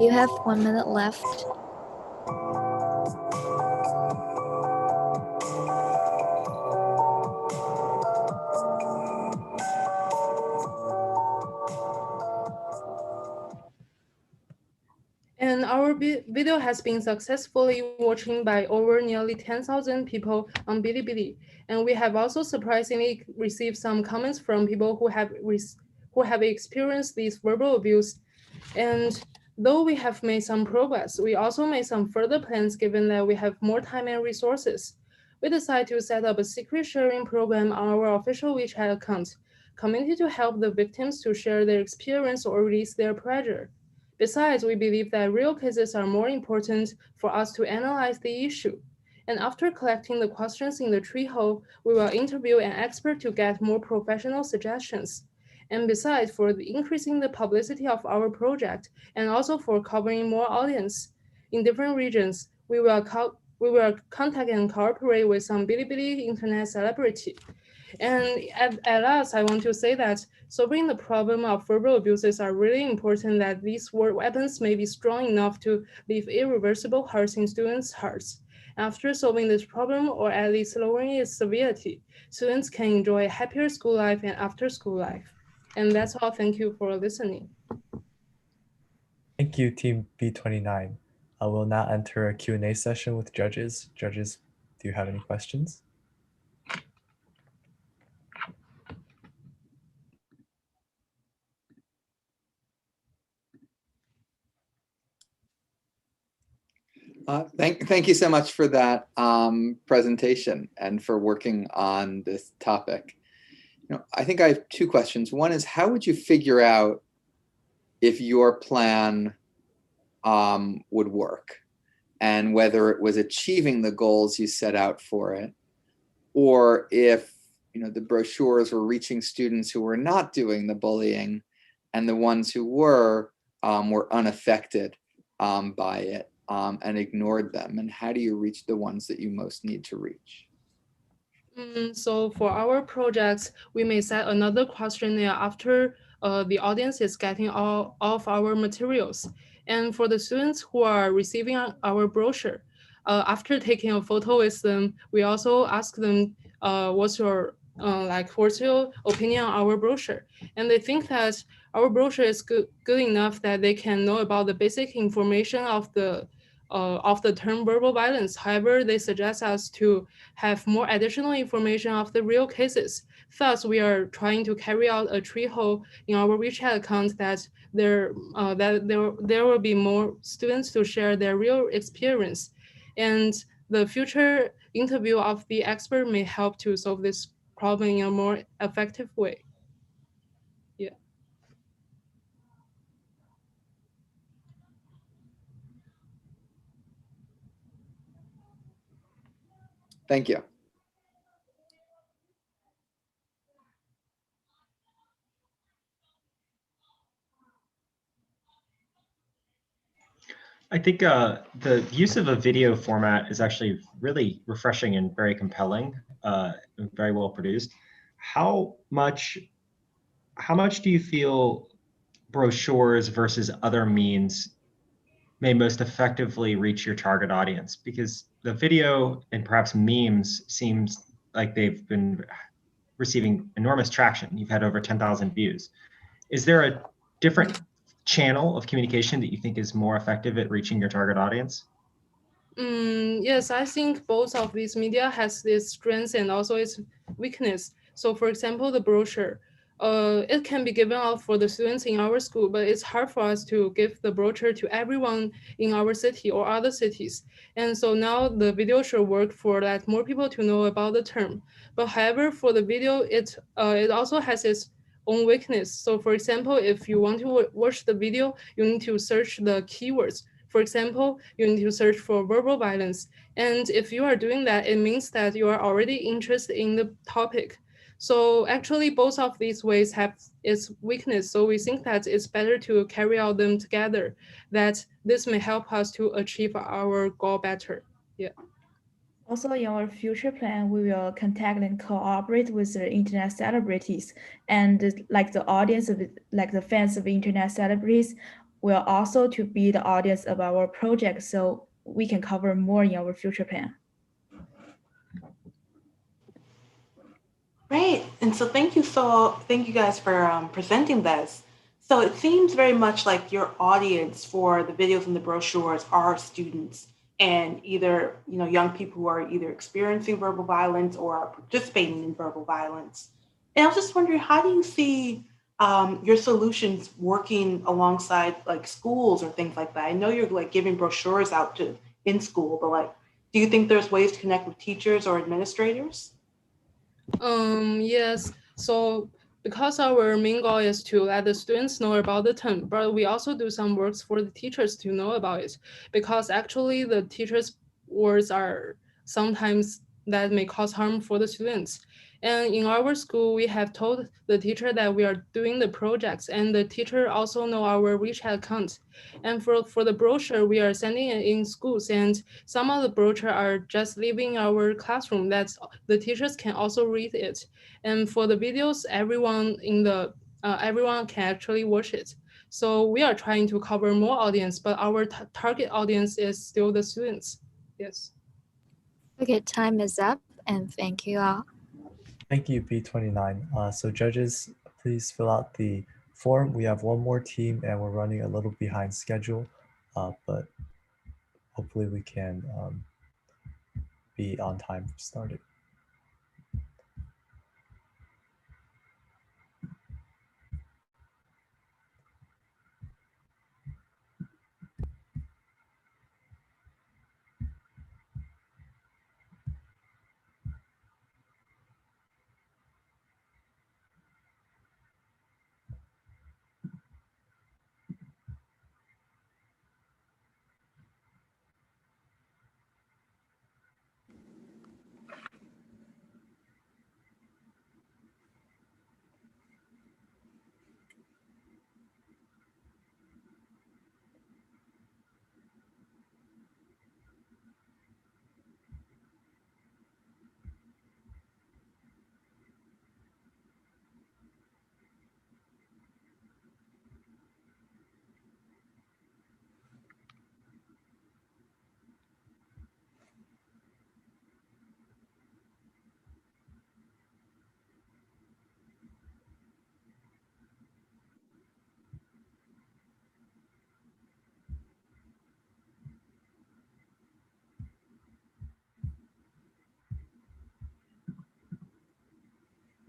You have 1 minute left. And our video has been successfully watched by over nearly 10,000 people on Bilibili. And we have also surprisingly received some comments from people who have experienced this verbal abuse. And though we have made some progress, we also made some further plans given that we have more time and resources. We decided to set up a secret sharing program on our official WeChat account, community to help the victims to share their experience or release their pressure. Besides, we believe that real cases are more important for us to analyze the issue. And after collecting the questions in the tree hole, we will interview an expert to get more professional suggestions. And besides, for increasing the publicity of our project and also for covering more audience in different regions, we will contact and cooperate with some Bilibili internet celebrity. And at last, I want to say that solving the problem of verbal abuses are really important, that these word weapons may be strong enough to leave irreversible hurts in students' hearts. After solving this problem, or at least lowering its severity, students can enjoy a happier school life and after school life. And that's all. Thank you for listening. Thank you, Team B29. I will now enter a Q&A session with judges. Judges, do you have any questions? Thank you so much for that presentation and for working on this topic. I think I have two questions. One is, how would you figure out if your plan would work, and whether it was achieving the goals you set out for it, or if the brochures were reaching students who were not doing the bullying, and the ones who were unaffected by it and ignored them? And how do you reach the ones that you most need to reach? So for our projects, we may set another questionnaire after the audience is getting all of our materials. And for the students who are receiving our brochure, after taking a photo with them, we also ask them, what's your opinion on our brochure? And they think that our brochure is good enough that they can know about the basic information of the term verbal violence. However, they suggest us to have more additional information of the real cases. Thus, we are trying to carry out a tree hole in our WeChat account that there will be more students to share their real experience. And the future interview of the expert may help to solve this problem in a more effective way. Yeah. Thank you. I think the use of a video format is actually really refreshing and very compelling, very well produced. How much do you feel brochures versus other means may most effectively reach your target audience? Because the video and perhaps memes seems like they've been receiving enormous traction. You've had over 10,000 views. Is there a different channel of communication that you think is more effective at reaching your target audience? Yes, I think both of these media has its strengths and also its weakness. So for example, the brochure, it can be given out for the students in our school, but it's hard for us to give the brochure to everyone in our city or other cities. And so now the video should work for that more people to know about the term. But however, for the video, it also has its own weakness. So for example, if you want to watch the video, you need to search the keywords. For example, you need to search for verbal violence. And if you are doing that, it means that you are already interested in the topic. So actually, both of these ways have its weakness. So we think that it's better to carry out them together, that this may help us to achieve our goal better. Yeah. Also, in our future plan, we will contact and cooperate with the internet celebrities, and like the audience of like the fans of internet celebrities will also to be the audience of our project, so we can cover more in our future plan. Great, and so thank you guys for presenting this. So it seems very much like your audience for the videos and the brochures are students and either young people who are either experiencing verbal violence or are participating in verbal violence. And I was just wondering, how do you see your solutions working alongside like schools or things like that? I know you're like giving brochures out in school, but like, do you think there's ways to connect with teachers or administrators? Yes. So because our main goal is to let the students know about the term, but we also do some works for the teachers to know about it, because actually the teachers' words are sometimes that may cause harm for the students. And in our school, we have told the teacher that we are doing the projects, and the teacher also know our WeChat account. And for the brochure, we are sending it in schools, and some of the brochure are just leaving our classroom that the teachers can also read it. And for the videos, everyone can actually watch it. So we are trying to cover more audience, but our target audience is still the students. Yes. Okay, time is up, and thank you all. Thank you, B29. So judges, please fill out the form. We have one more team and we're running a little behind schedule, but hopefully we can be on time for starting.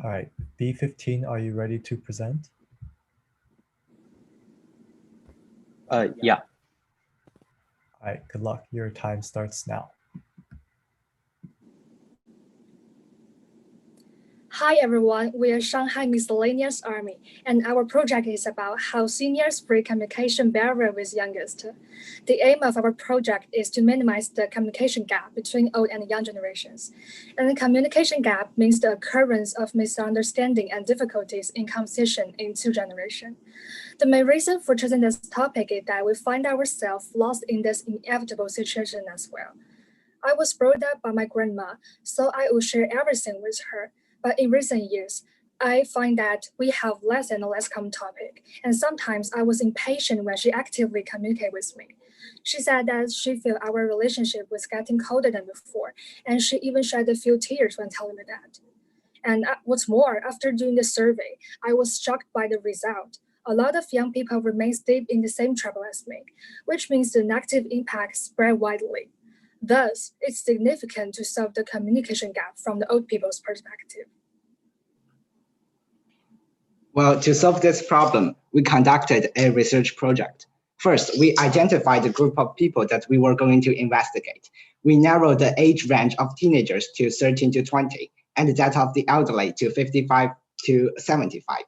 All right, B15, are you ready to present? Yeah. All right, good luck. Your time starts now. Hi everyone, we are Shanghai Miscellaneous Army, and our project is about how seniors break communication barrier with youngest. The aim of our project is to minimize the communication gap between old and young generations. And the communication gap means the occurrence of misunderstanding and difficulties in conversation in two generations. The main reason for choosing this topic is that we find ourselves lost in this inevitable situation as well. I was brought up by my grandma, so I would share everything with her. But in recent years, I find that we have less and less common topic, and sometimes I was impatient when she actively communicated with me. She said that she felt our relationship was getting colder than before, and she even shed a few tears when telling me that. And what's more, after doing the survey, I was shocked by the result. A lot of young people remain deep in the same trouble as me, which means the negative impact spread widely. Thus, it's significant to solve the communication gap from the old people's perspective. Well, to solve this problem, we conducted a research project. First, we identified the group of people that we were going to investigate. We narrowed the age range of teenagers to 13 to 20, and that of the elderly to 55 to 75.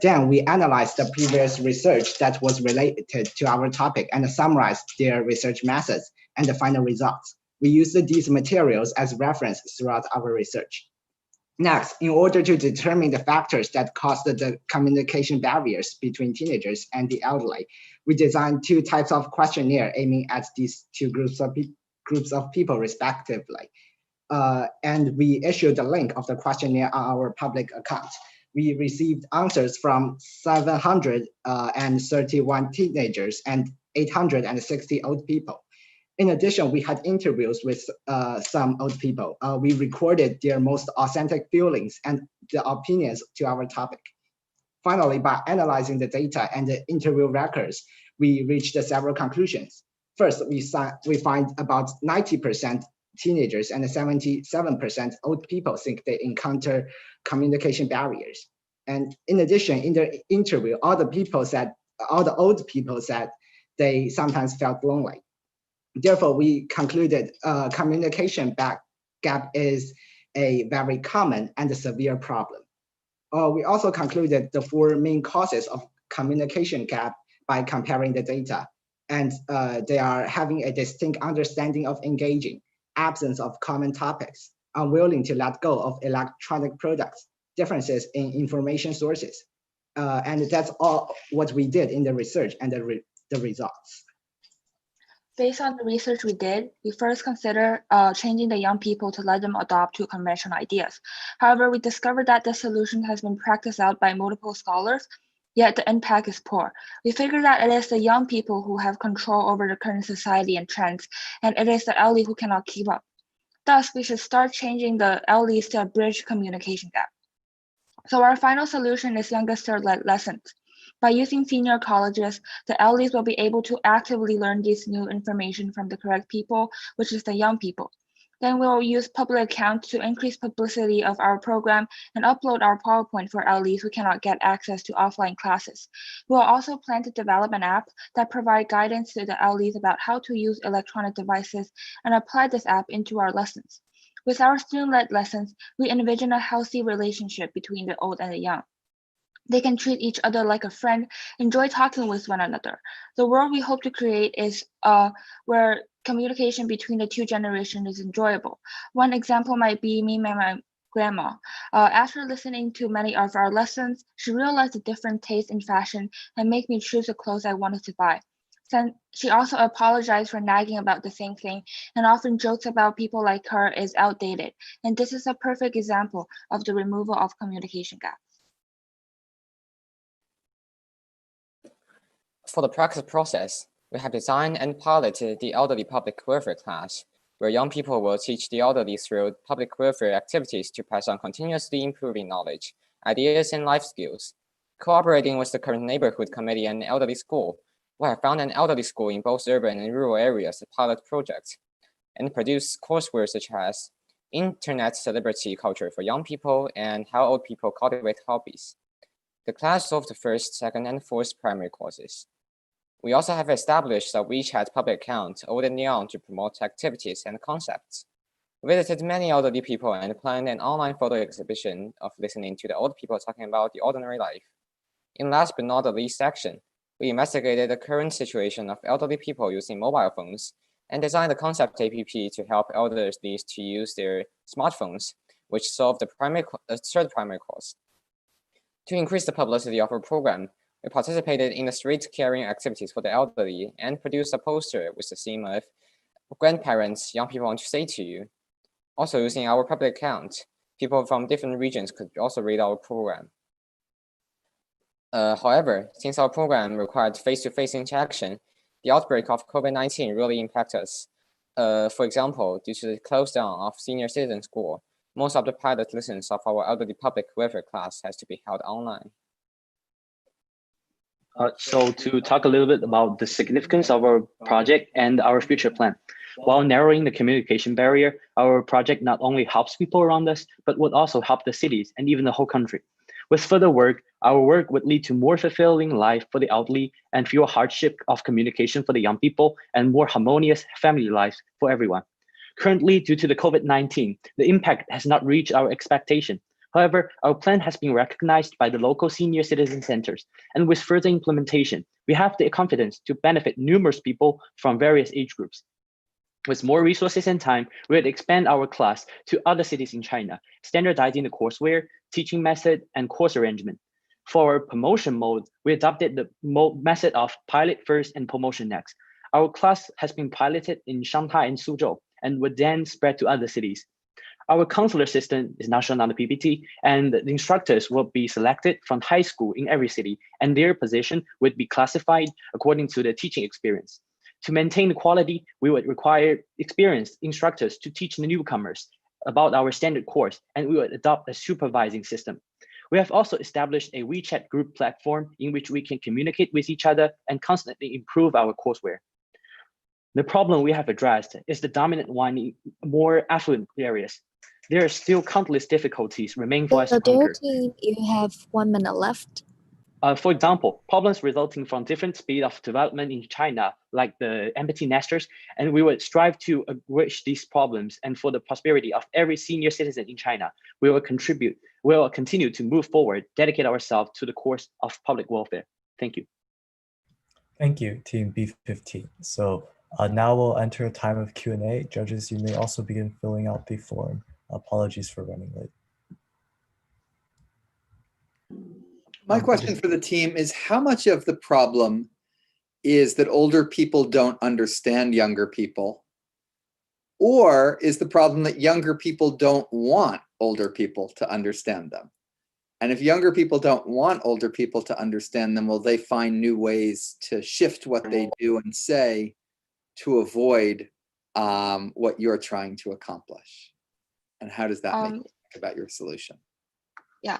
Then we analyzed the previous research that was related to our topic and summarized their research methods and the final results. We used these materials as reference throughout our research. Next, in order to determine the factors that caused the communication barriers between teenagers and the elderly, we designed two types of questionnaire aiming at these two groups of people respectively. And we issued the link of the questionnaire on our public account. We received answers from 731 teenagers and 860 old people. In addition, we had interviews with some old people. We recorded their most authentic feelings and the opinions to our topic. Finally, by analyzing the data and the interview records, we reached several conclusions. First, we find about 90% teenagers and 77% old people think they encounter communication barriers. And in addition, in the interview, all the old people said they sometimes felt lonely. Therefore, we concluded communication gap is a very common and severe problem. We also concluded the four main causes of communication gap by comparing the data. And they are having a distinct understanding of engaging, absence of common topics, unwilling to let go of electronic products, differences in information sources. And that's all what we did in the research and the results. Based on the research we did, we first considered changing the young people to let them adopt to conventional ideas. However, we discovered that the solution has been practiced out by multiple scholars, yet the impact is poor. We figured that it is the young people who have control over the current society and trends, and it is the elderly who cannot keep up. Thus, we should start changing the elderlies to bridge communication gap. So our final solution is youngster-led lessons. By using senior colleges, the elderlies will be able to actively learn this new information from the correct people, which is the young people. Then we'll use public accounts to increase publicity of our program and upload our PowerPoint for elderlies who cannot get access to offline classes. We'll also plan to develop an app that provides guidance to the elderlies about how to use electronic devices and apply this app into our lessons. With our student-led lessons, we envision a healthy relationship between the old and the young. They can treat each other like a friend, enjoy talking with one another. The world we hope to create is where communication between the two generations is enjoyable. One example might be me and my grandma. After listening to many of our lessons, she realized the different tastes in fashion and made me choose the clothes I wanted to buy. She also apologized for nagging about the same thing and often jokes about people like her is outdated. And this is a perfect example of the removal of communication gaps. For the practice process, we have designed and piloted the elderly public welfare class, where young people will teach the elderly through public welfare activities to pass on continuously improving knowledge, ideas, and life skills. Cooperating with the current neighborhood committee and elderly school, we have found an elderly school in both urban and rural areas a pilot project, and produced coursework such as internet celebrity culture for young people and how old people cultivate hobbies. The class solved the first, second, and fourth primary courses. We also have established a WeChat public account, Old and Young, to promote activities and concepts. We visited many elderly people and planned an online photo exhibition of listening to the old people talking about the ordinary life. In last but not the least section, we investigated the current situation of elderly people using mobile phones and designed the concept app to help elderly to use their smartphones, which solved the third primary course. To increase the publicity of our program, We participated in the street carrying activities for the elderly and produced a poster with the theme of grandparents, young people want to say to you. Also using our public account, people from different regions could also read our program. However, since our program required face-to-face interaction, the outbreak of COVID-19 really impacted us. For example, due to the close down of senior citizen school, most of the pilot lessons of our elderly public welfare class has to be held online. So to talk a little bit about the significance of our project and our future plan. While narrowing the communication barrier, our project not only helps people around us, but would also help the cities and even the whole country. With further work, our work would lead to more fulfilling life for the elderly and fewer hardship of communication for the young people and more harmonious family lives for everyone. Currently, due to the COVID-19, the impact has not reached our expectation. However, our plan has been recognized by the local senior citizen centers, and with further implementation, we have the confidence to benefit numerous people from various age groups. With more resources and time, we would expand our class to other cities in China, standardizing the courseware, teaching method, and course arrangement. For our promotion mode, we adopted the method of pilot first and promotion next. Our class has been piloted in Shanghai and Suzhou, and would then spread to other cities. Our counselor system is now shown on the PPT, and the instructors will be selected from high school in every city, and their position would be classified according to the teaching experience. To maintain the quality, we would require experienced instructors to teach the newcomers about our standard course, and we would adopt a supervising system. We have also established a WeChat group platform in which we can communicate with each other and constantly improve our courseware. The problem we have addressed is the dominant one in more affluent areas. There are still countless difficulties remaining for us to conquer. Team, you have 1 minute left. For example, problems resulting from different speed of development in China, like the empty nesters, and we would strive to address these problems, and for the prosperity of every senior citizen in China, we will continue to move forward, dedicate ourselves to the course of public welfare. Thank you. Thank you, Team B15. So now we'll enter a time of Q&A. Judges, you may also begin filling out the form. Apologies for running late. My question for the team is, how much of the problem is that older people don't understand younger people? Or is the problem that younger people don't want older people to understand them? And if younger people don't want older people to understand them, will they find new ways to shift what they do and say to avoid what you're trying to accomplish? And how does that make you think about your solution? Yeah,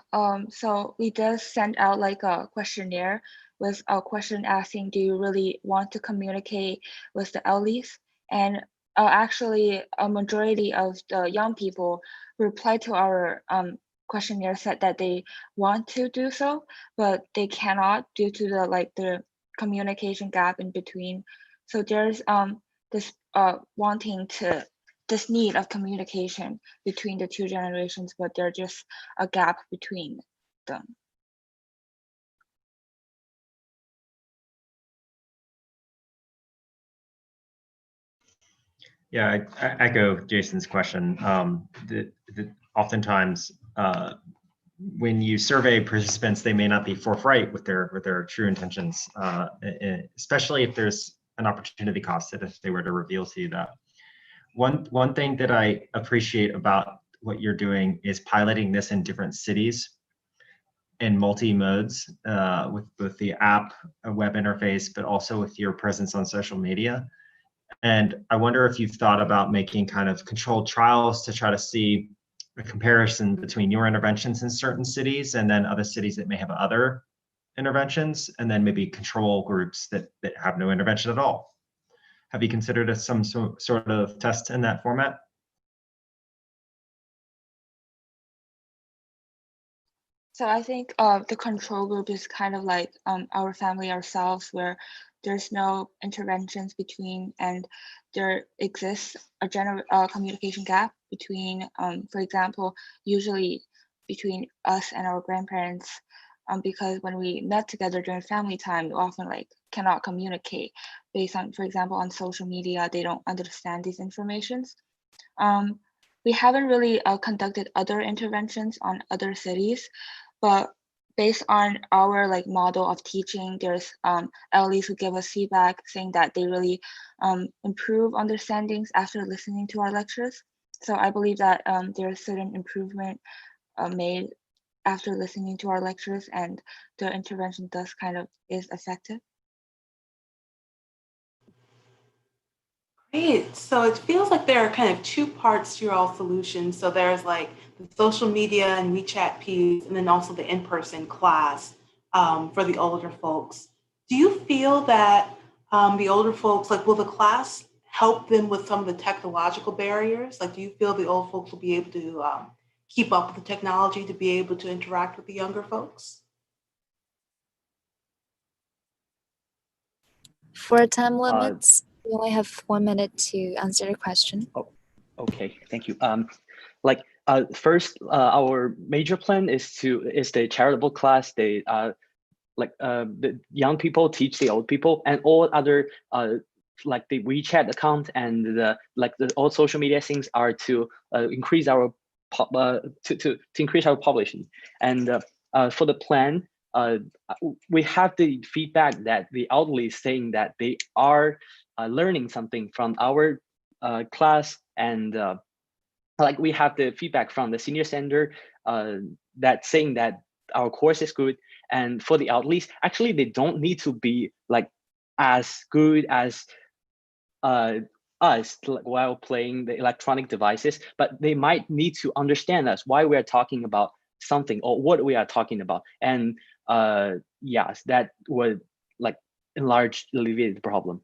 so we just sent out like a questionnaire with a question asking, do you really want to communicate with the elderlies? And actually a majority of the young people replied to our questionnaire, said that they want to do so, but they cannot due to the communication gap in between. So there's this need of communication between the two generations, but there's just a gap between them. Yeah, I echo Jason's question. Oftentimes, when you survey participants, they may not be forthright with their true intentions, especially if there's an opportunity cost if they were to reveal to you that. One thing that I appreciate about what you're doing is piloting this in different cities in multi-modes with the app, a web interface, but also with your presence on social media. And I wonder if you've thought about making kind of controlled trials to try to see a comparison between your interventions in certain cities and then other cities that may have other interventions, and then maybe control groups that have no intervention at all. Have you considered some sort of test in that format? So I think the control group is kind of like our family ourselves, where there's no interventions between, and there exists a general communication gap between, for example, usually between us and our grandparents, because when we met together during family time, we often cannot communicate based on, for example, on social media, they don't understand these informations. We haven't really conducted other interventions on other cities, but based on our like model of teaching, there's LEs who give us feedback saying that they really improve understandings after listening to our lectures. So I believe that there's certain improvement made after listening to our lectures, and the intervention thus kind of is effective. Great. So it feels like there are kind of two parts to your all solution. So there's like the social media and WeChat piece, and then also the in-person class for the older folks. Do you feel that the older folks, like, will the class help them with some of the technological barriers? Like, do you feel the old folks will be able to keep up with the technology to be able to interact with the younger folks? For time limits, we only have 1 minute to answer the question. Okay, thank you. First, our major plan is the charitable class. The young people teach the old people, and all other like the WeChat account and the all social media things are to increase our to increase our population. And for the plan, we have the feedback that the elderly is saying that they are learning something from our class, and like we have the feedback from the senior center that saying that our course is good. And for the elderly, actually they don't need to be like as good as us while playing the electronic devices, but they might need to understand us why we are talking about something or what we are talking about. And yes, that would like alleviate the problem.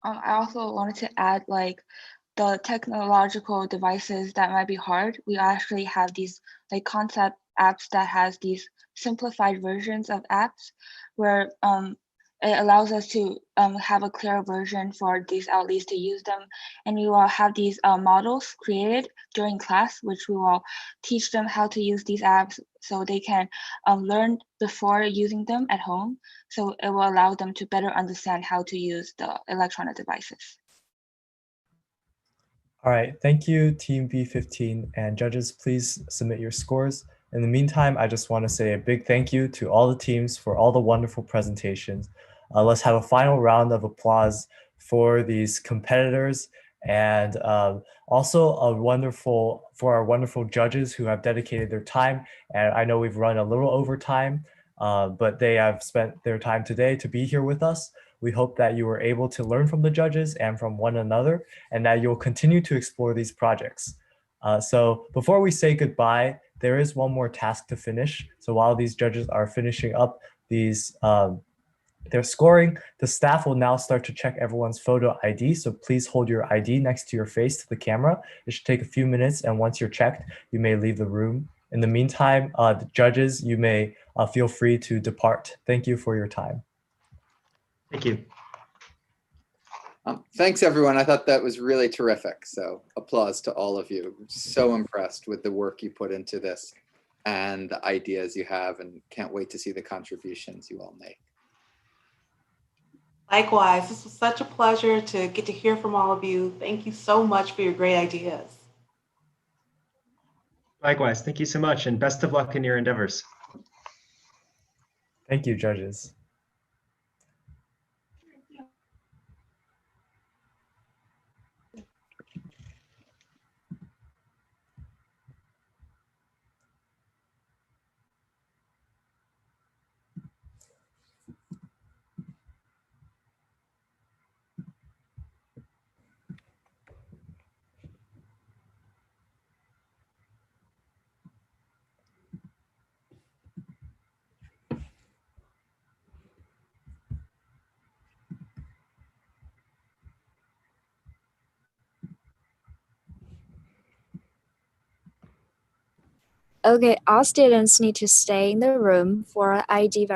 I also wanted to add, like, the technological devices that might be hard. We actually have these like concept apps that has these simplified versions of apps where it allows us to have a clear version for these LEs to use them. And we will have these models created during class, which we will teach them how to use these apps so they can learn before using them at home. So it will allow them to better understand how to use the electronic devices. All right, thank you, Team B15, and judges, please submit your scores. In the meantime, I just want to say a big thank you to all the teams for all the wonderful presentations. Let's have a final round of applause for these competitors, and also for our wonderful judges who have dedicated their time. And I know we've run a little over time, but they have spent their time today to be here with us. We hope that you were able to learn from the judges and from one another, and that you'll continue to explore these projects. So before we say goodbye, there is one more task to finish. So while these judges are finishing up these their scoring, the staff will now start to check everyone's photo ID. So please hold your ID next to your face to the camera. It should take a few minutes, and once you're checked, you may leave the room. In the meantime, the judges, you may feel free to depart. Thank you for your time. Thank you. Thanks, everyone. I thought that was really terrific. So applause to all of you. So impressed with the work you put into this and the ideas you have, and can't wait to see the contributions you all make. Likewise, this was such a pleasure to get to hear from all of you. Thank you so much for your great ideas. Likewise, thank you so much, and best of luck in your endeavors. Thank you, judges. Okay, all students need to stay in the room for ID verification.